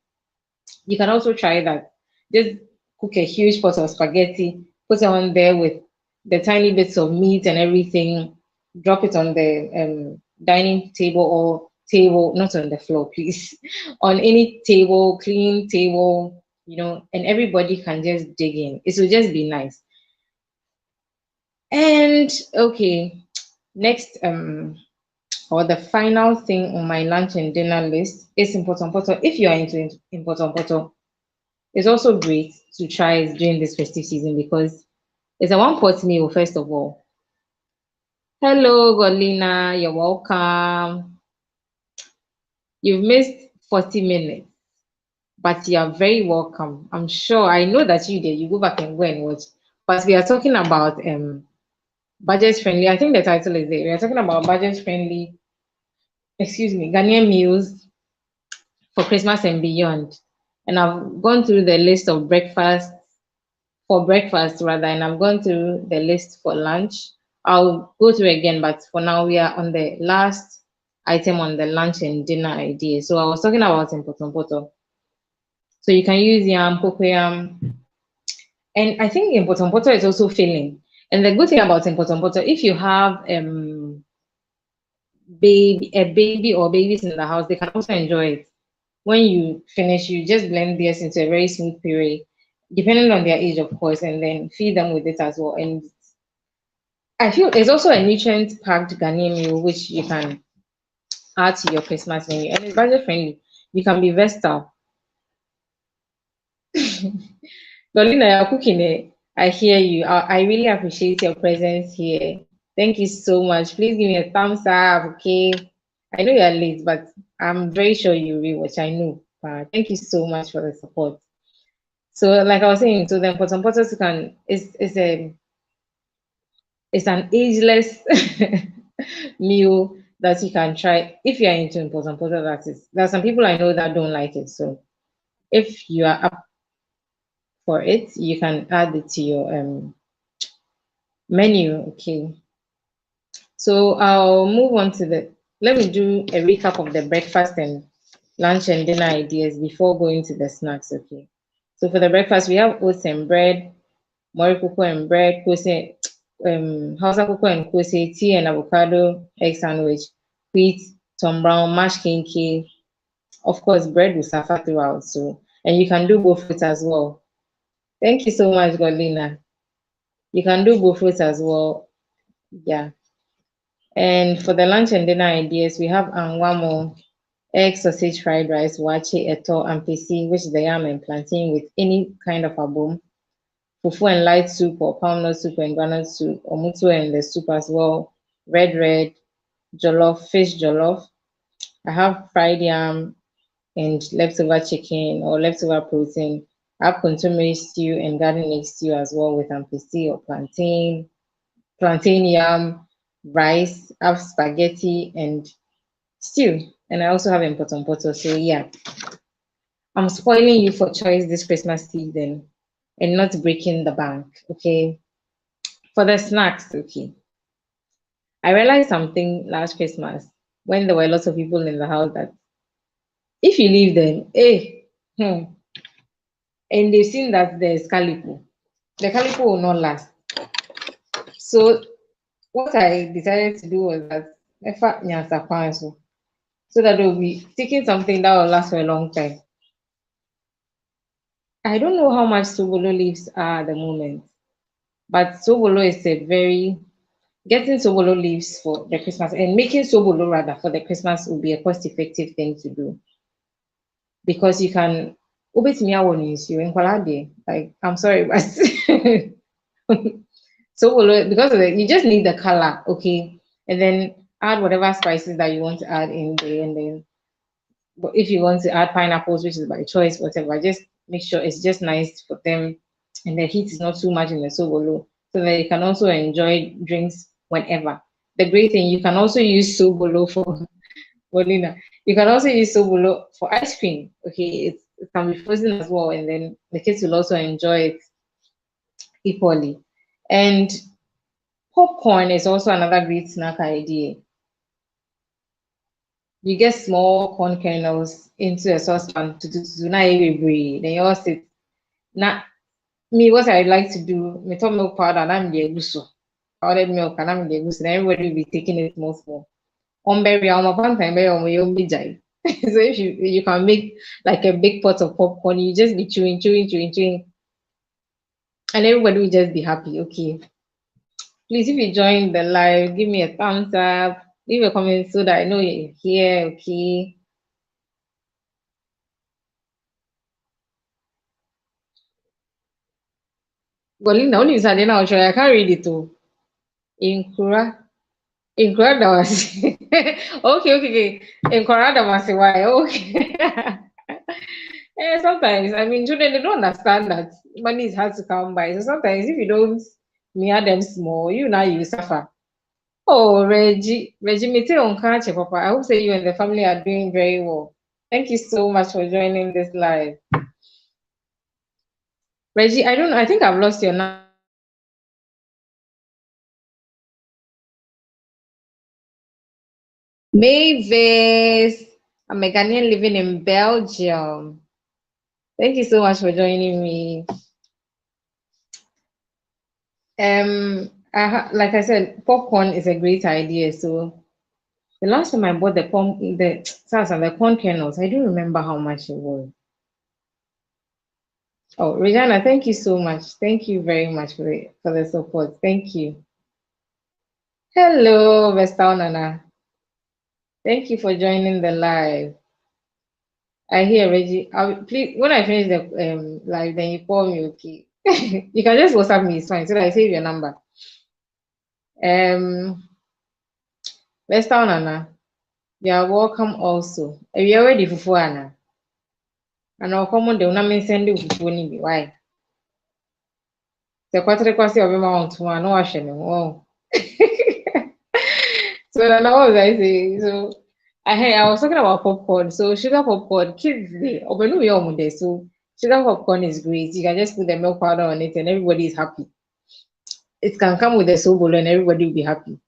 you can also try that. Just cook a huge pot of spaghetti, put it on there with the tiny bits of meat and everything. Drop it on the dining table or table, not on the floor, please. On any table, clean table, and everybody can just dig in. It will just be nice. And okay, next, or the final thing on my lunch and dinner list is important. If you are into important, it's also great to try during this festive season because it's a one-pot meal, first of all. Hello, Golina, you're welcome. You've missed 40 minutes, but you're very welcome. I'm sure, I know that you go back and go and watch. But we are talking about budget friendly. I think the title is there. We are talking about budget friendly, Ghanaian meals for Christmas and beyond. And I've gone through the list of breakfast rather, and I've gone through the list for lunch. I'll go through again, but for now we are on the last item on the lunch and dinner idea. So I was talking about impotompoto. So you can use yam, cocoyam, and I think impotompoto is also filling. And the good thing about impotompoto, if you have a baby or babies in the house, they can also enjoy it. When you finish, you just blend this into a very smooth puree, depending on their age, of course, and then feed them with it as well. And I feel there's also a nutrient-packed Ghanaian meal which you can add to your Christmas menu, and it's budget friendly. You can be versatile. Lolina, you're cooking it. I hear you. I really appreciate your presence here. Thank you so much. Please give me a thumbs up, okay? I know you're late, but I'm very sure you rewatch. I know. Thank you so much for the support. So, like I was saying, so the important can it's an ageless meal that you can try if you are into important. That is, there are some people I know that don't like it. So, if you are up for it, you can add it to your menu. Okay. So I'll move on to let me do a recap of the breakfast and lunch and dinner ideas before going to the snacks. Okay. So for the breakfast, we have oats and bread, mori cocoa and bread, kose, Hausa cocoa and kose, tea and avocado, egg sandwich, wheat, Tom Brown, mashed kinky. Of course, bread will suffer throughout. So, and you can do both fruits as well. Thank you so much, Godlina. You can do both fruits as well. Yeah. And for the lunch and dinner ideas, we have angwamo, egg sausage fried rice, wache, eto, and pc, which is the yam and plantain with any kind of abom, fufu and light soup or palm nut soup and granite soup, or mutu and the soup as well, red, jollof, fish jollof. I have fried yam and leftover chicken or leftover protein. I have contemporary stew and garden egg stew as well with ampisi or plantain yam, rice, I have spaghetti and stew. And I also have empotompoto. So yeah, I'm spoiling you for choice this Christmas season and not breaking the bank. Okay. For the snacks, okay. I realized something last Christmas when there were lots of people in the house that if you leave them, and they've seen that there's calipo, the calipo will not last. So what I decided to do was that so that they'll be taking something that will last for a long time. I don't know how much sobolo leaves are at the moment, but sobolo is getting sobolo leaves for the Christmas and making sobolo rather for the Christmas will be a cost-effective thing to do because you can like I'm sorry, but sobolo because of you just need the color, okay, and then add whatever spices that you want to add in there, and then but if you want to add pineapples, which is by choice, whatever, just make sure it's just nice for them and the heat is not too much in the sobolo so that you can also enjoy drinks whenever. The great thing, you can also use sobolo for Bolina. You can also use sobolo for ice cream. Okay, it can be frozen as well, and then the kids will also enjoy it equally. And popcorn is also another great snack idea. You get small corn kernels into a saucepan to na every then you all sit. Now, me, what I like to do, me top milk powder and I'm the gusto. Powdered milk and I'm the gusto. And everybody will be taking it small small. On berry, on my pan time, on my own jai. So if you can make like a big pot of popcorn, you just be chewing, chewing, chewing, chewing, and everybody will just be happy. Okay. Please, if you join the live, give me a thumbs up, leave a comment so that I know you're here. Okay. Golina, only is I now try. I can't read it too. Inkura. Inkura that was okay, okay, okay. Inkura that was why. Okay. Sometimes I mean children they don't understand that money is hard to come by. So sometimes if you don't near them small, you now you suffer. Oh, Reggie, me too on catch, Papa. I hope say you and the family are doing very well. Thank you so much for joining this live. Reggie, I don't know. I think I've lost your number. Mavis, I'm a Ghanaian living in Belgium. Thank you so much for joining me. Like I said, popcorn is a great idea. So the last time I bought the corn kernels, I don't remember how much it was. Oh, Regina, thank you so much. Thank you very much for the support. Thank you. Hello, Vestal Nana. Thank you for joining the live. I hear Reggie. Please, when I finish the live, then you call me, okay? You can just WhatsApp me, it's fine. So that I save your number. Vestal Nana, you are welcome also. Are you ready for Anna? And I'll come on the one send you for why? The quarter kwasi of my to one washing. Oh. So then what was I saying? So I was talking about popcorn. So sugar popcorn, kids they open your day. So sugar popcorn is great. You can just put the milk powder on it and everybody is happy. It can come with the sobolo and everybody will be happy.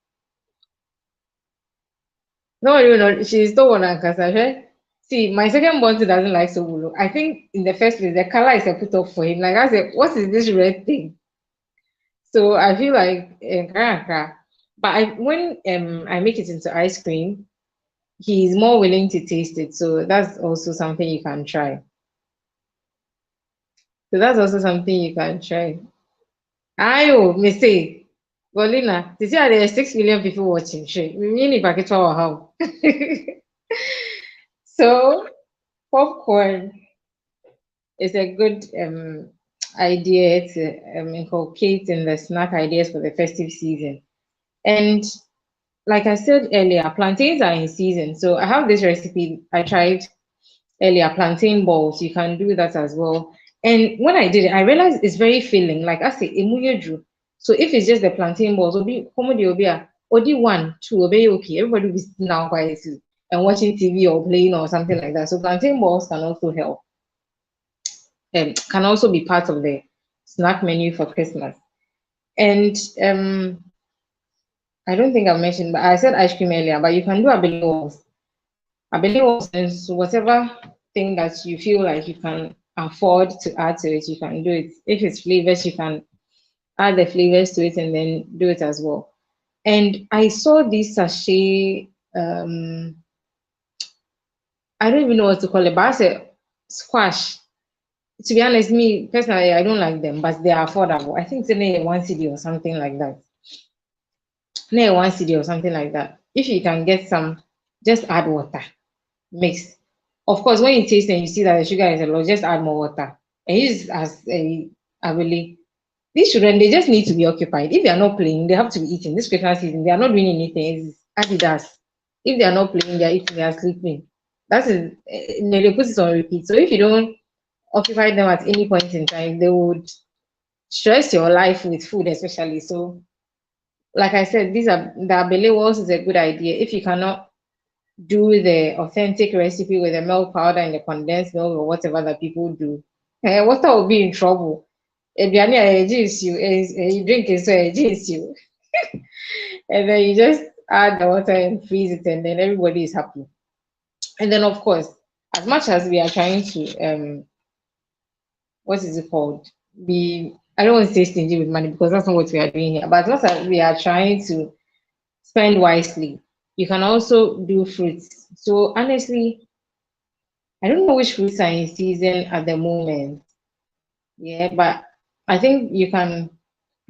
No, you know, she's the one and Kasashe. See, my second born doesn't like sobolo. I think in the first place the color is a put off for him. Like I said, what is this red thing? So I feel like but when I make it into ice cream, he's more willing to taste it. So that's also something you can try. So that's also something you can try. Ayo, me say, Golina, you see there are 6 million people watching. Sure, we mean if I get our how. So popcorn is a good idea to inculcate in the snack ideas for the festive season. And like I said earlier, plantains are in season. So I have this recipe I tried earlier, plantain balls. You can do that as well. And when I did it, I realized it's very filling. Like I say, emuyeju. So if it's just the plantain balls, odi 1, 2, obi okay. Everybody will be sitting down quietly and watching TV or playing or something like that. So plantain balls can also help. Can also be part of the snack menu for Christmas. And I don't think I mentioned, but I said ice cream earlier, but you can do abele walls. Abele walls is whatever thing that you feel like you can afford to add to it, you can do it. If it's flavors, you can add the flavors to it and then do it as well. And I saw this sachet, I don't even know what to call it, but I said squash. To be honest, me personally, I don't like them, but they are affordable. I think it's only 1 CD or something like that. Near 1 CD or something like that. If you can get some, just add water, mix. Of course, when you taste and you see that the sugar is a lot, just add more water. And use as a really. These children, they just need to be occupied. If they are not playing, they have to be eating. This Christmas season, they are not doing anything. It's Adidas. If they are not playing, they are eating, they are sleeping. That is, they put it on repeat. So if you don't occupy them at any point in time, they would stress your life with food, especially. So like I said, these are the abele walls is a good idea. If you cannot do the authentic recipe with the milk powder and the condensed milk or whatever that people do, water will be in trouble. Aduane a yɛgye you drink it so yɛgye you, and then you just add the water and freeze it, and then everybody is happy. And then of course, as much as we are trying to what is it called? I don't want to say stingy with money because that's not what we are doing here. But as much as we are trying to spend wisely, you can also do fruits. So honestly, I don't know which fruits are in season at the moment. Yeah, but I think you can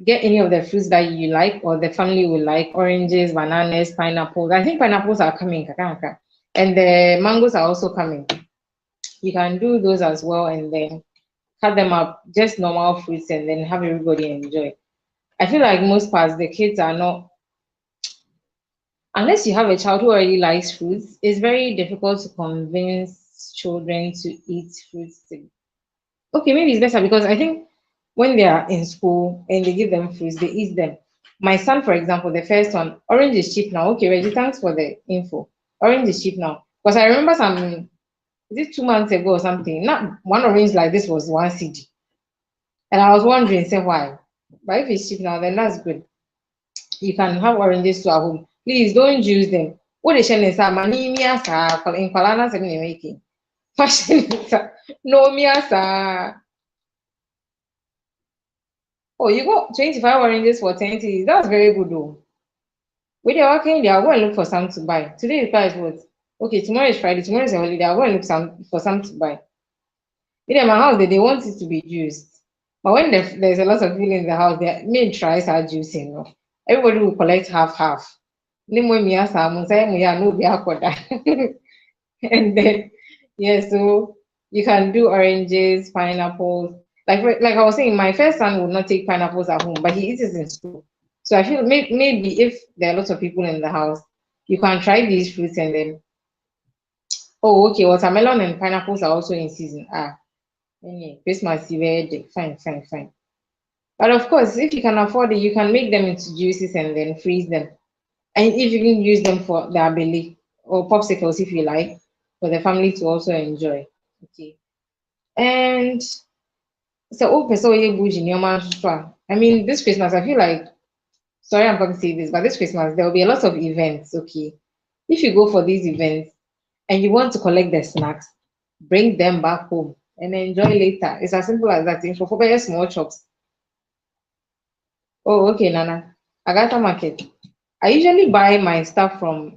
get any of the fruits that you like or the family will like: oranges, bananas, pineapples. I think pineapples are coming, kakanka, and the mangoes are also coming. You can do those as well, and then cut them up, just normal fruits, and then have everybody enjoy. I feel like most parts the kids are not, unless you have a child who already likes fruits, it's very difficult to convince children to eat fruits. Okay, maybe it's better because I think when they are in school and they give them fruits, they eat them. My son, for example, the first one, orange is cheap now. Okay, Reggie, thanks for the info. Orange is cheap now. Because I remember is it 2 months ago or something? Not one orange like this was 1 cedi. And I was wondering, say why? But if it's cheap now, then that's good. You can have oranges to at home. Please don't use them. What they share is anemia sa in Palana 7 fashion no miasa. Oh, you got 25 oranges for 20. That's very good though. When they're working, they are going to look for some to buy. Today the price what? Okay, tomorrow is Friday, tomorrow is a holiday. I'm going to look for some to buy. In my house, they want it to be juiced. But when there's a lot of people in the house, their main tries are juicing. No? Everybody will collect half half. And then yeah, so you can do oranges, pineapples. Like I was saying, my first son would not take pineapples at home, but he eats it in school. So I feel maybe if there are lots of people in the house, you can try these fruits and then oh okay, watermelon and pineapples are also in season. Christmas Eve, fine, fine, fine. But of course, if you can afford it, you can make them into juices and then freeze them. And if you can use them for the belly or popsicles if you like, for the family to also enjoy. Okay. And so I mean this Christmas, I feel like sorry I'm going to say this, but this Christmas there will be a lot of events. Okay. If you go for these events and you want to collect the snacks, bring them back home and enjoy later. It's as simple as that. In for small shops. Oh, okay, Nana. Agata Market. I usually buy my stuff from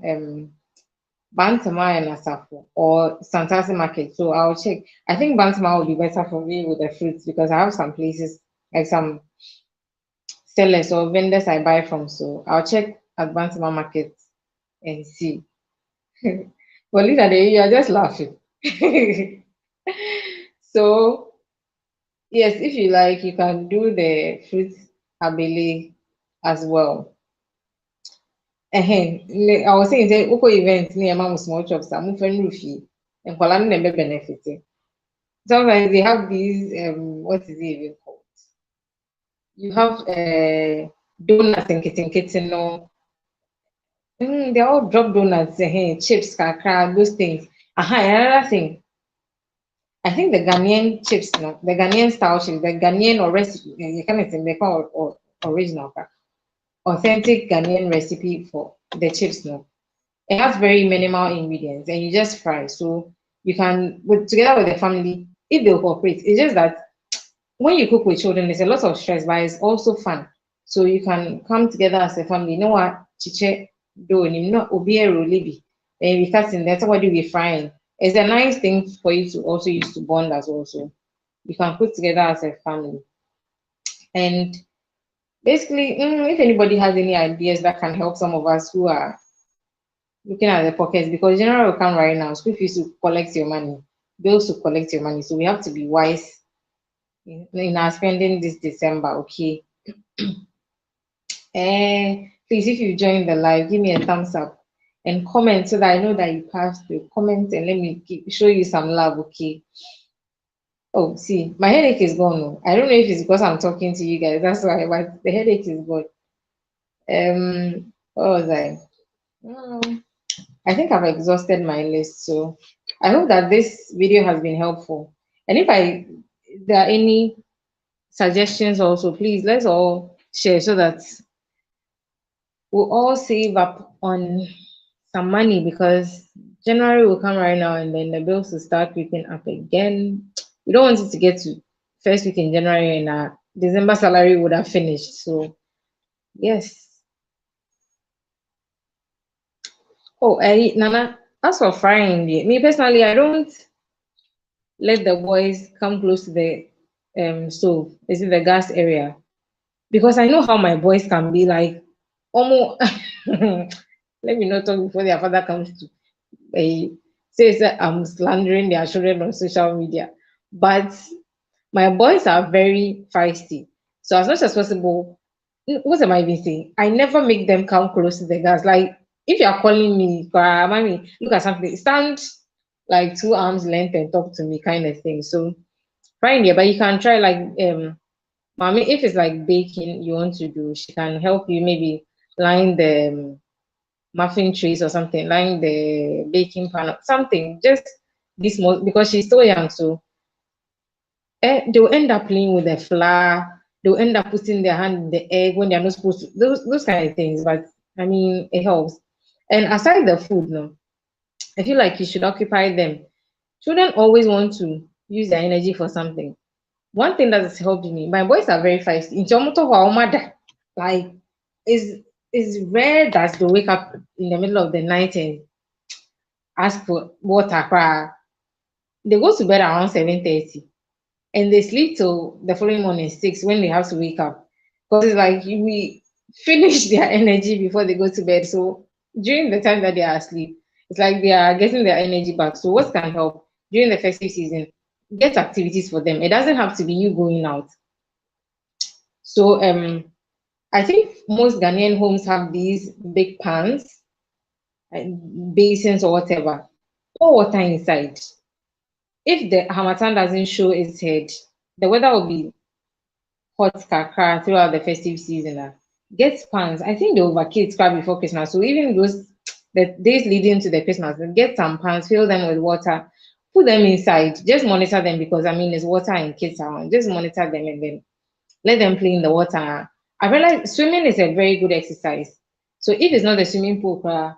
Bantama and Asafo or Santasi Market. So I'll check. I think Bantama will be better for me with the fruits because I have some places like some sellers or vendors I buy from. So I'll check at Bantama Market and see. But Lisa, you're just laughing. So yes, if you like, you can do the fruit abele as well. I was saying say Oko event near mom small shops I'm moving roofy and Kolani never benefiting. Sometimes they have these what is it even called? You have donuts and kitten no. They're all drop donuts, chips, kakra, those things. Another thing. I think the Ghanaian chips, no, the Ghanaian style chips, the Ghanaian or recipe, you can't say they call or original, authentic Ghanaian recipe for the chips, no. It has very minimal ingredients and you just fry. So you can put together with the family if they cooperate. It's just that when you cook with children, there's a lot of stress, but it's also fun. So you can come together as a family. You know what? Chiche do you know obi libi. And we cutting that's what we frying. It's a nice thing for you to also use to bond as well. So you can put together as a family. And basically, if anybody has any ideas that can help some of us who are looking at the pockets, because general will come right now, school fees to collect your money, bills to collect your money. So we have to be wise in our spending this December, okay? Please, if you joined the live, give me a thumbs up and comment so that I know that you passed through. Comment and let me show you some love, okay? Oh, see, my headache is gone. No. I don't know if it's because I'm talking to you guys. That's why, but the headache is gone. What was I? I think I've exhausted my list. So I hope that this video has been helpful. And if there are any suggestions also, please let's all share so that we'll all save up on some money because January will come right now and then the bills will start creeping up again. We don't want it to get to first week in January and our December salary would have finished. So yes. Oh, Nana, as for frying, me personally, I don't let the boys come close to the stove. Is it the gas area? Because I know how my boys can be like almost let me not talk before their father comes to say that I'm slandering their children on social media. But my boys are very feisty. So as much as possible, what am I even saying? I never make them come close to the gas. Like if you are calling me, mommy, look at something, stand like 2 arms length and talk to me, kind of thing. So fine, yeah, but you can try like mommy, if it's like baking you want to do, she can help you maybe line the muffin trays or something, line the baking pan or something. Just this small because she's still young, so they'll end up playing with the flour. They'll end up putting their hand in the egg when they're not supposed to. Those kind of things. But I mean, it helps. And aside the food, no, I feel like you should occupy them. Children always want to use their energy for something. One thing that has helped me, my boys are very feisty. In Chomoto Waomada, like is rare that they wake up in the middle of the night and ask for water. They go to bed around 7:30 and they sleep till the following morning 6 when they have to wake up. Because it's like we finish their energy before they go to bed. So during the time that they are asleep, it's like they are getting their energy back. So what can help during the festive season? Get activities for them. It doesn't have to be you going out. So I think most Ghanaian homes have these big pans, basins or whatever. Pour water inside. If the Hamatan doesn't show its head, the weather will be hot kakra throughout the festive season. Get pans. I think they overkill scrap before Christmas. So even those the days leading to the Christmas, get some pans, fill them with water, put them inside. Just monitor them because I mean it's water and kids around. Just monitor them and then let them play in the water. I realize swimming is a very good exercise. So if it's not a swimming pool,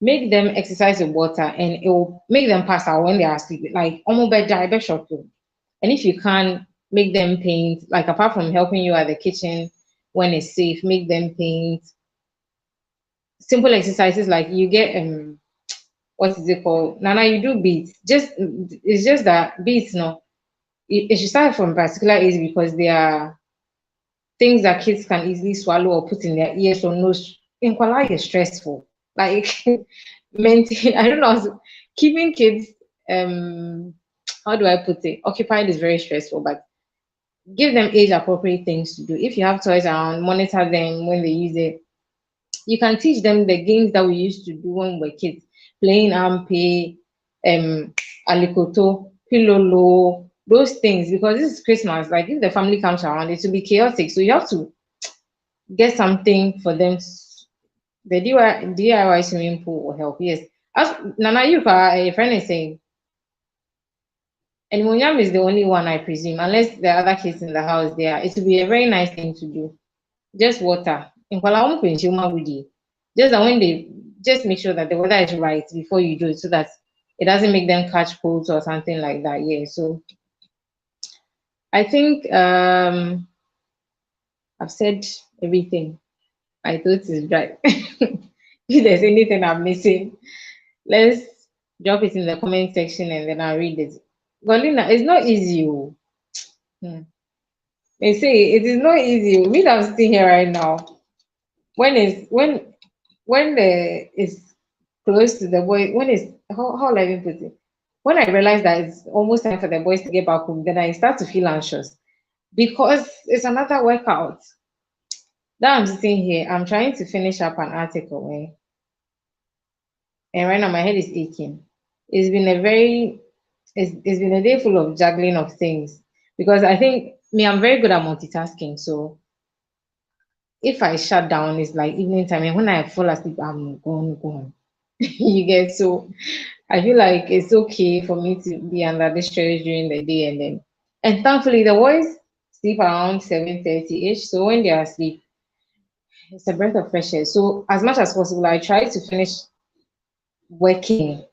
make them exercise with water and it will make them pass out when they are asleep. Like almost bed short. And if you can make them paint, like apart from helping you at the kitchen when it's safe, make them paint. Simple exercises like you get what is it called? Nana, you do beats. Just it's just that beats, no. It should start from particular age because they are things that kids can easily swallow or put in their ears or nose. In Kuala is stressful. Like maintain, I don't know, keeping kids how do I put it? Occupied is very stressful, but give them age appropriate things to do. If you have toys around, monitor them when they use it. You can teach them the games that we used to do when we were kids, playing ampe, alikoto, pilolo, those things. Because this is Christmas, like if the family comes around, it will be chaotic. So you have to get something for them. The DIY swimming pool will help. Yes. As Nana, a friend is saying, and Munyam is the only one, I presume, unless there are other kids in the house there. It will be a very nice thing to do. Just water. In Kuala Lumpur, just that when they just make sure that the weather is right before you do it so that it doesn't make them catch colds or something like that. Yeah. So I think I've said everything. My thoughts is right. If there's anything I'm missing, let's drop it in the comment section and then I'll read it. Golina, it's not easy. Oh. They say it is not easy. Oh. Me that I'm sitting here right now. When the is close to the boy, when it's how will I even put it? When I realize that it's almost time for the boys to get back home, then I start to feel anxious because it's another workout. Now I'm sitting here, I'm trying to finish up an article, and right now my head is aching. It's been a very it's been a day full of juggling of things because I think me, I'm very good at multitasking. So if I shut down, it's like evening time, and when I fall asleep, I'm gone. You get, so I feel like it's okay for me to be under the stress during the day, and thankfully the boys sleep around 7:30 ish. So when they are asleep, it's a breath of fresh air. So as much as possible, I try to finish working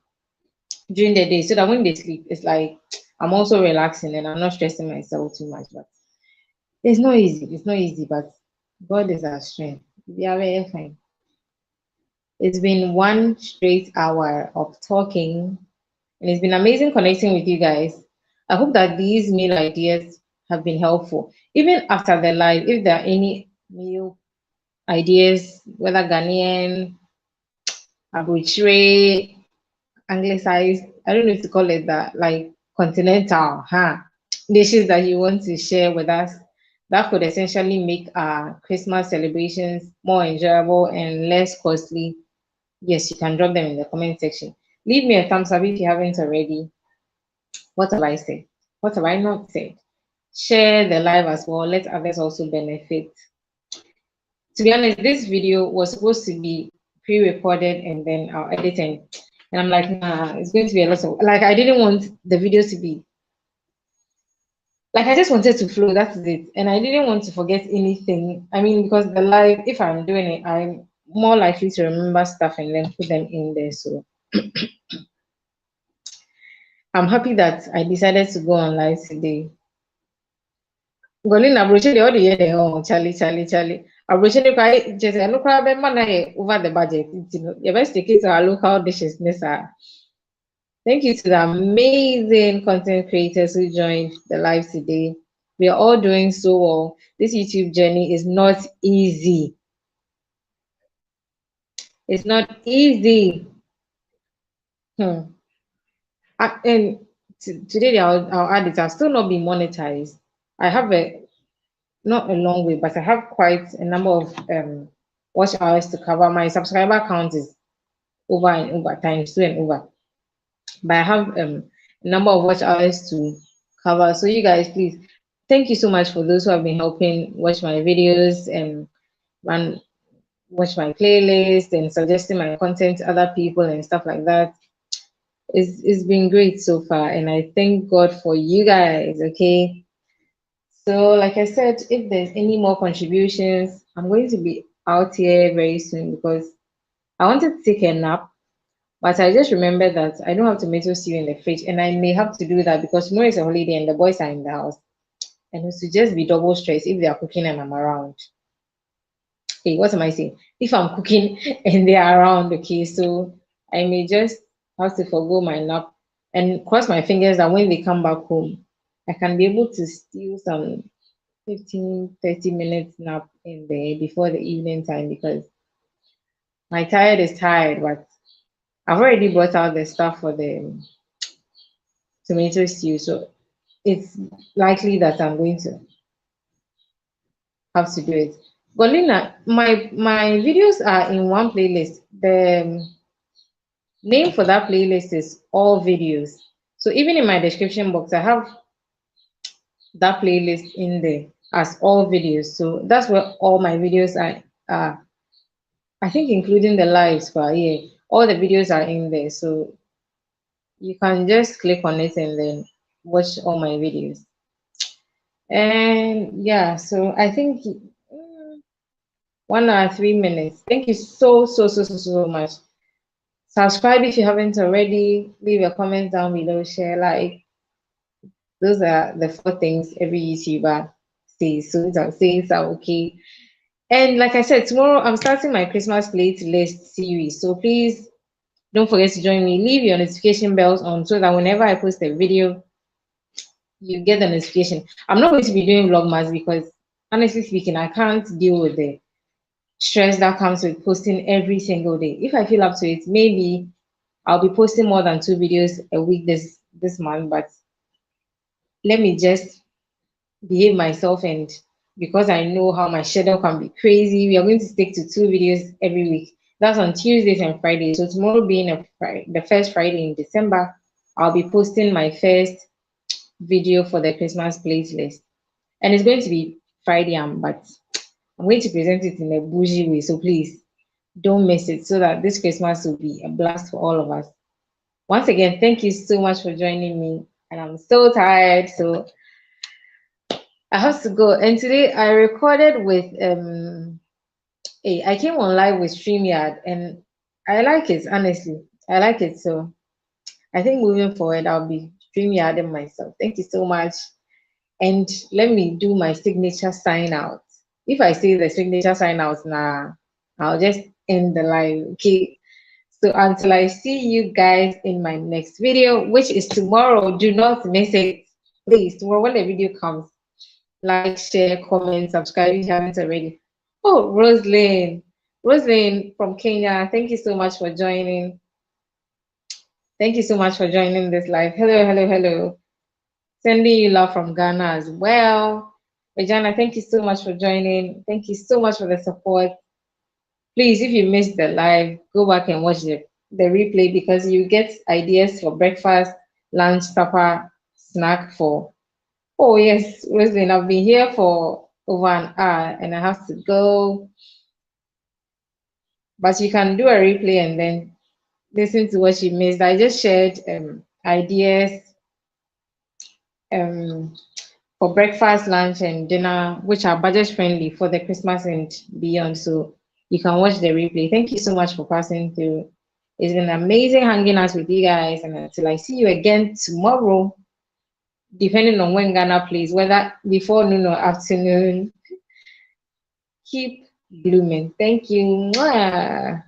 during the day so that when they sleep, it's like I'm also relaxing and I'm not stressing myself too much. But it's not easy. It's not easy, but God is our strength. We are very fine. It's been one straight hour of talking, and it's been amazing connecting with you guys. I hope that these meal ideas have been helpful. Even after the live, if there are any meal ideas, whether Ghanaian, Abuchire, anglicized, I don't know if to call it that, like continental, huh? Dishes that you want to share with us that could essentially make our Christmas celebrations more enjoyable and less costly. Yes, you can drop them in the comment section. Leave me a thumbs up if you haven't already. What have I said? What have I not said? Share the live as well. Let others also benefit. To be honest, this video was supposed to be pre-recorded and then I'll edit and I'm like, nah, it's going to be a lot of like I didn't want the video to be like I just wanted to flow, that's it. And I didn't want to forget anything. I mean, because the live, if I'm doing it, I'm more likely to remember stuff and then put them in there. So I'm happy that I decided to go on live today. Golin abroche the audio the oh Charlie. Abroche the cry just a local man over the budget. You best take it to our local dishes, Nessa. Thank you to the amazing content creators who joined the live today. We are all doing so well. This YouTube journey is not easy. It's not easy. Hmm. And today I'll add it. I'll still not be monetized. I have a not a long way, but I have quite a number of watch hours to cover. My subscriber count is over and over times two and over. But I have a number of watch hours to cover. So you guys, please, thank you so much for those who have been helping watch my videos and run watch my playlist and suggesting my content to other people and stuff like that. It's been great so far, and I thank God for you guys. Okay. So, like I said, if there's any more contributions, I'm going to be out here very soon because I wanted to take a nap, but I just remembered that I don't have tomato stew in the fridge, and I may have to do that because tomorrow is a holiday and the boys are in the house. And it's to just be double stressed if they are cooking and I'm around. Hey, what am I saying? If I'm cooking and they are around, okay, so I may just have to forgo my nap and cross my fingers that when they come back home, I can be able to steal some 15, 30 minutes nap in there before the evening time because my tired is tired, but I've already brought out the stuff for the tomato stew, so it's likely that I'm going to have to do it. But Lina, my videos are in one playlist. The name for that playlist is all videos. So even in my description box, I have that playlist in there as all videos. So that's where all my videos are. I think including the lives for yeah, all the videos are in there. So you can just click on it and then watch all my videos. And yeah, so I think 1 hour 3 minutes. Thank you so much. Subscribe if you haven't already. Leave your comments down below. Share, like. Those are the four things every YouTuber says. So I'm saying are okay. And like I said, tomorrow I'm starting my Christmas playlist series. So please don't forget to join me. Leave your notification bells on so that whenever I post a video, you get the notification. I'm not going to be doing vlogmas because honestly speaking, I can't deal with the stress that comes with posting every single day. If I feel up to it, maybe I'll be posting more than 2 videos a week this month, but let me just behave myself, and because I know how my schedule can be crazy, we are going to stick to 2 videos every week. That's on Tuesdays and Fridays. So tomorrow being the first Friday in December, I'll be posting my first video for the Christmas playlist. And it's going to be Friday, but I'm going to present it in a bougie way. So please Don't miss it so that this Christmas will be a blast for all of us. Once again, thank you so much for joining me. And I'm so tired, so I have to go. And today I recorded with I came on live with StreamYard and I like it, honestly. I like it. So I think moving forward I'll be StreamYarding myself. Thank you so much. And let me do my signature sign out. If I say the signature sign out now, I'll just end the live. Okay. So until I see you guys in my next video, which is tomorrow, do not miss it. Please, tomorrow when the video comes, like, share, comment, subscribe if you haven't already. Oh, Rosalind from Kenya, thank you so much for joining. Thank you so much for joining this live. Hello, hello, hello. Sending you love from Ghana as well. Regina, thank you so much for joining. Thank you so much for the support. Please, if you missed the live, go back and watch the replay because you get ideas for breakfast, lunch, supper, snack for. Oh, yes, Rosalind, I've been here for over an hour and I have to go. But you can do a replay and then listen to what you missed. I just shared ideas um, for breakfast, lunch, and dinner, which are budget friendly for the Christmas and beyond. So you can watch the replay. Thank you so much for passing through. It's been amazing hanging out with you guys. And until I see you again tomorrow, depending on when Ghana plays, whether before noon or afternoon, keep blooming. Thank you. Mwah.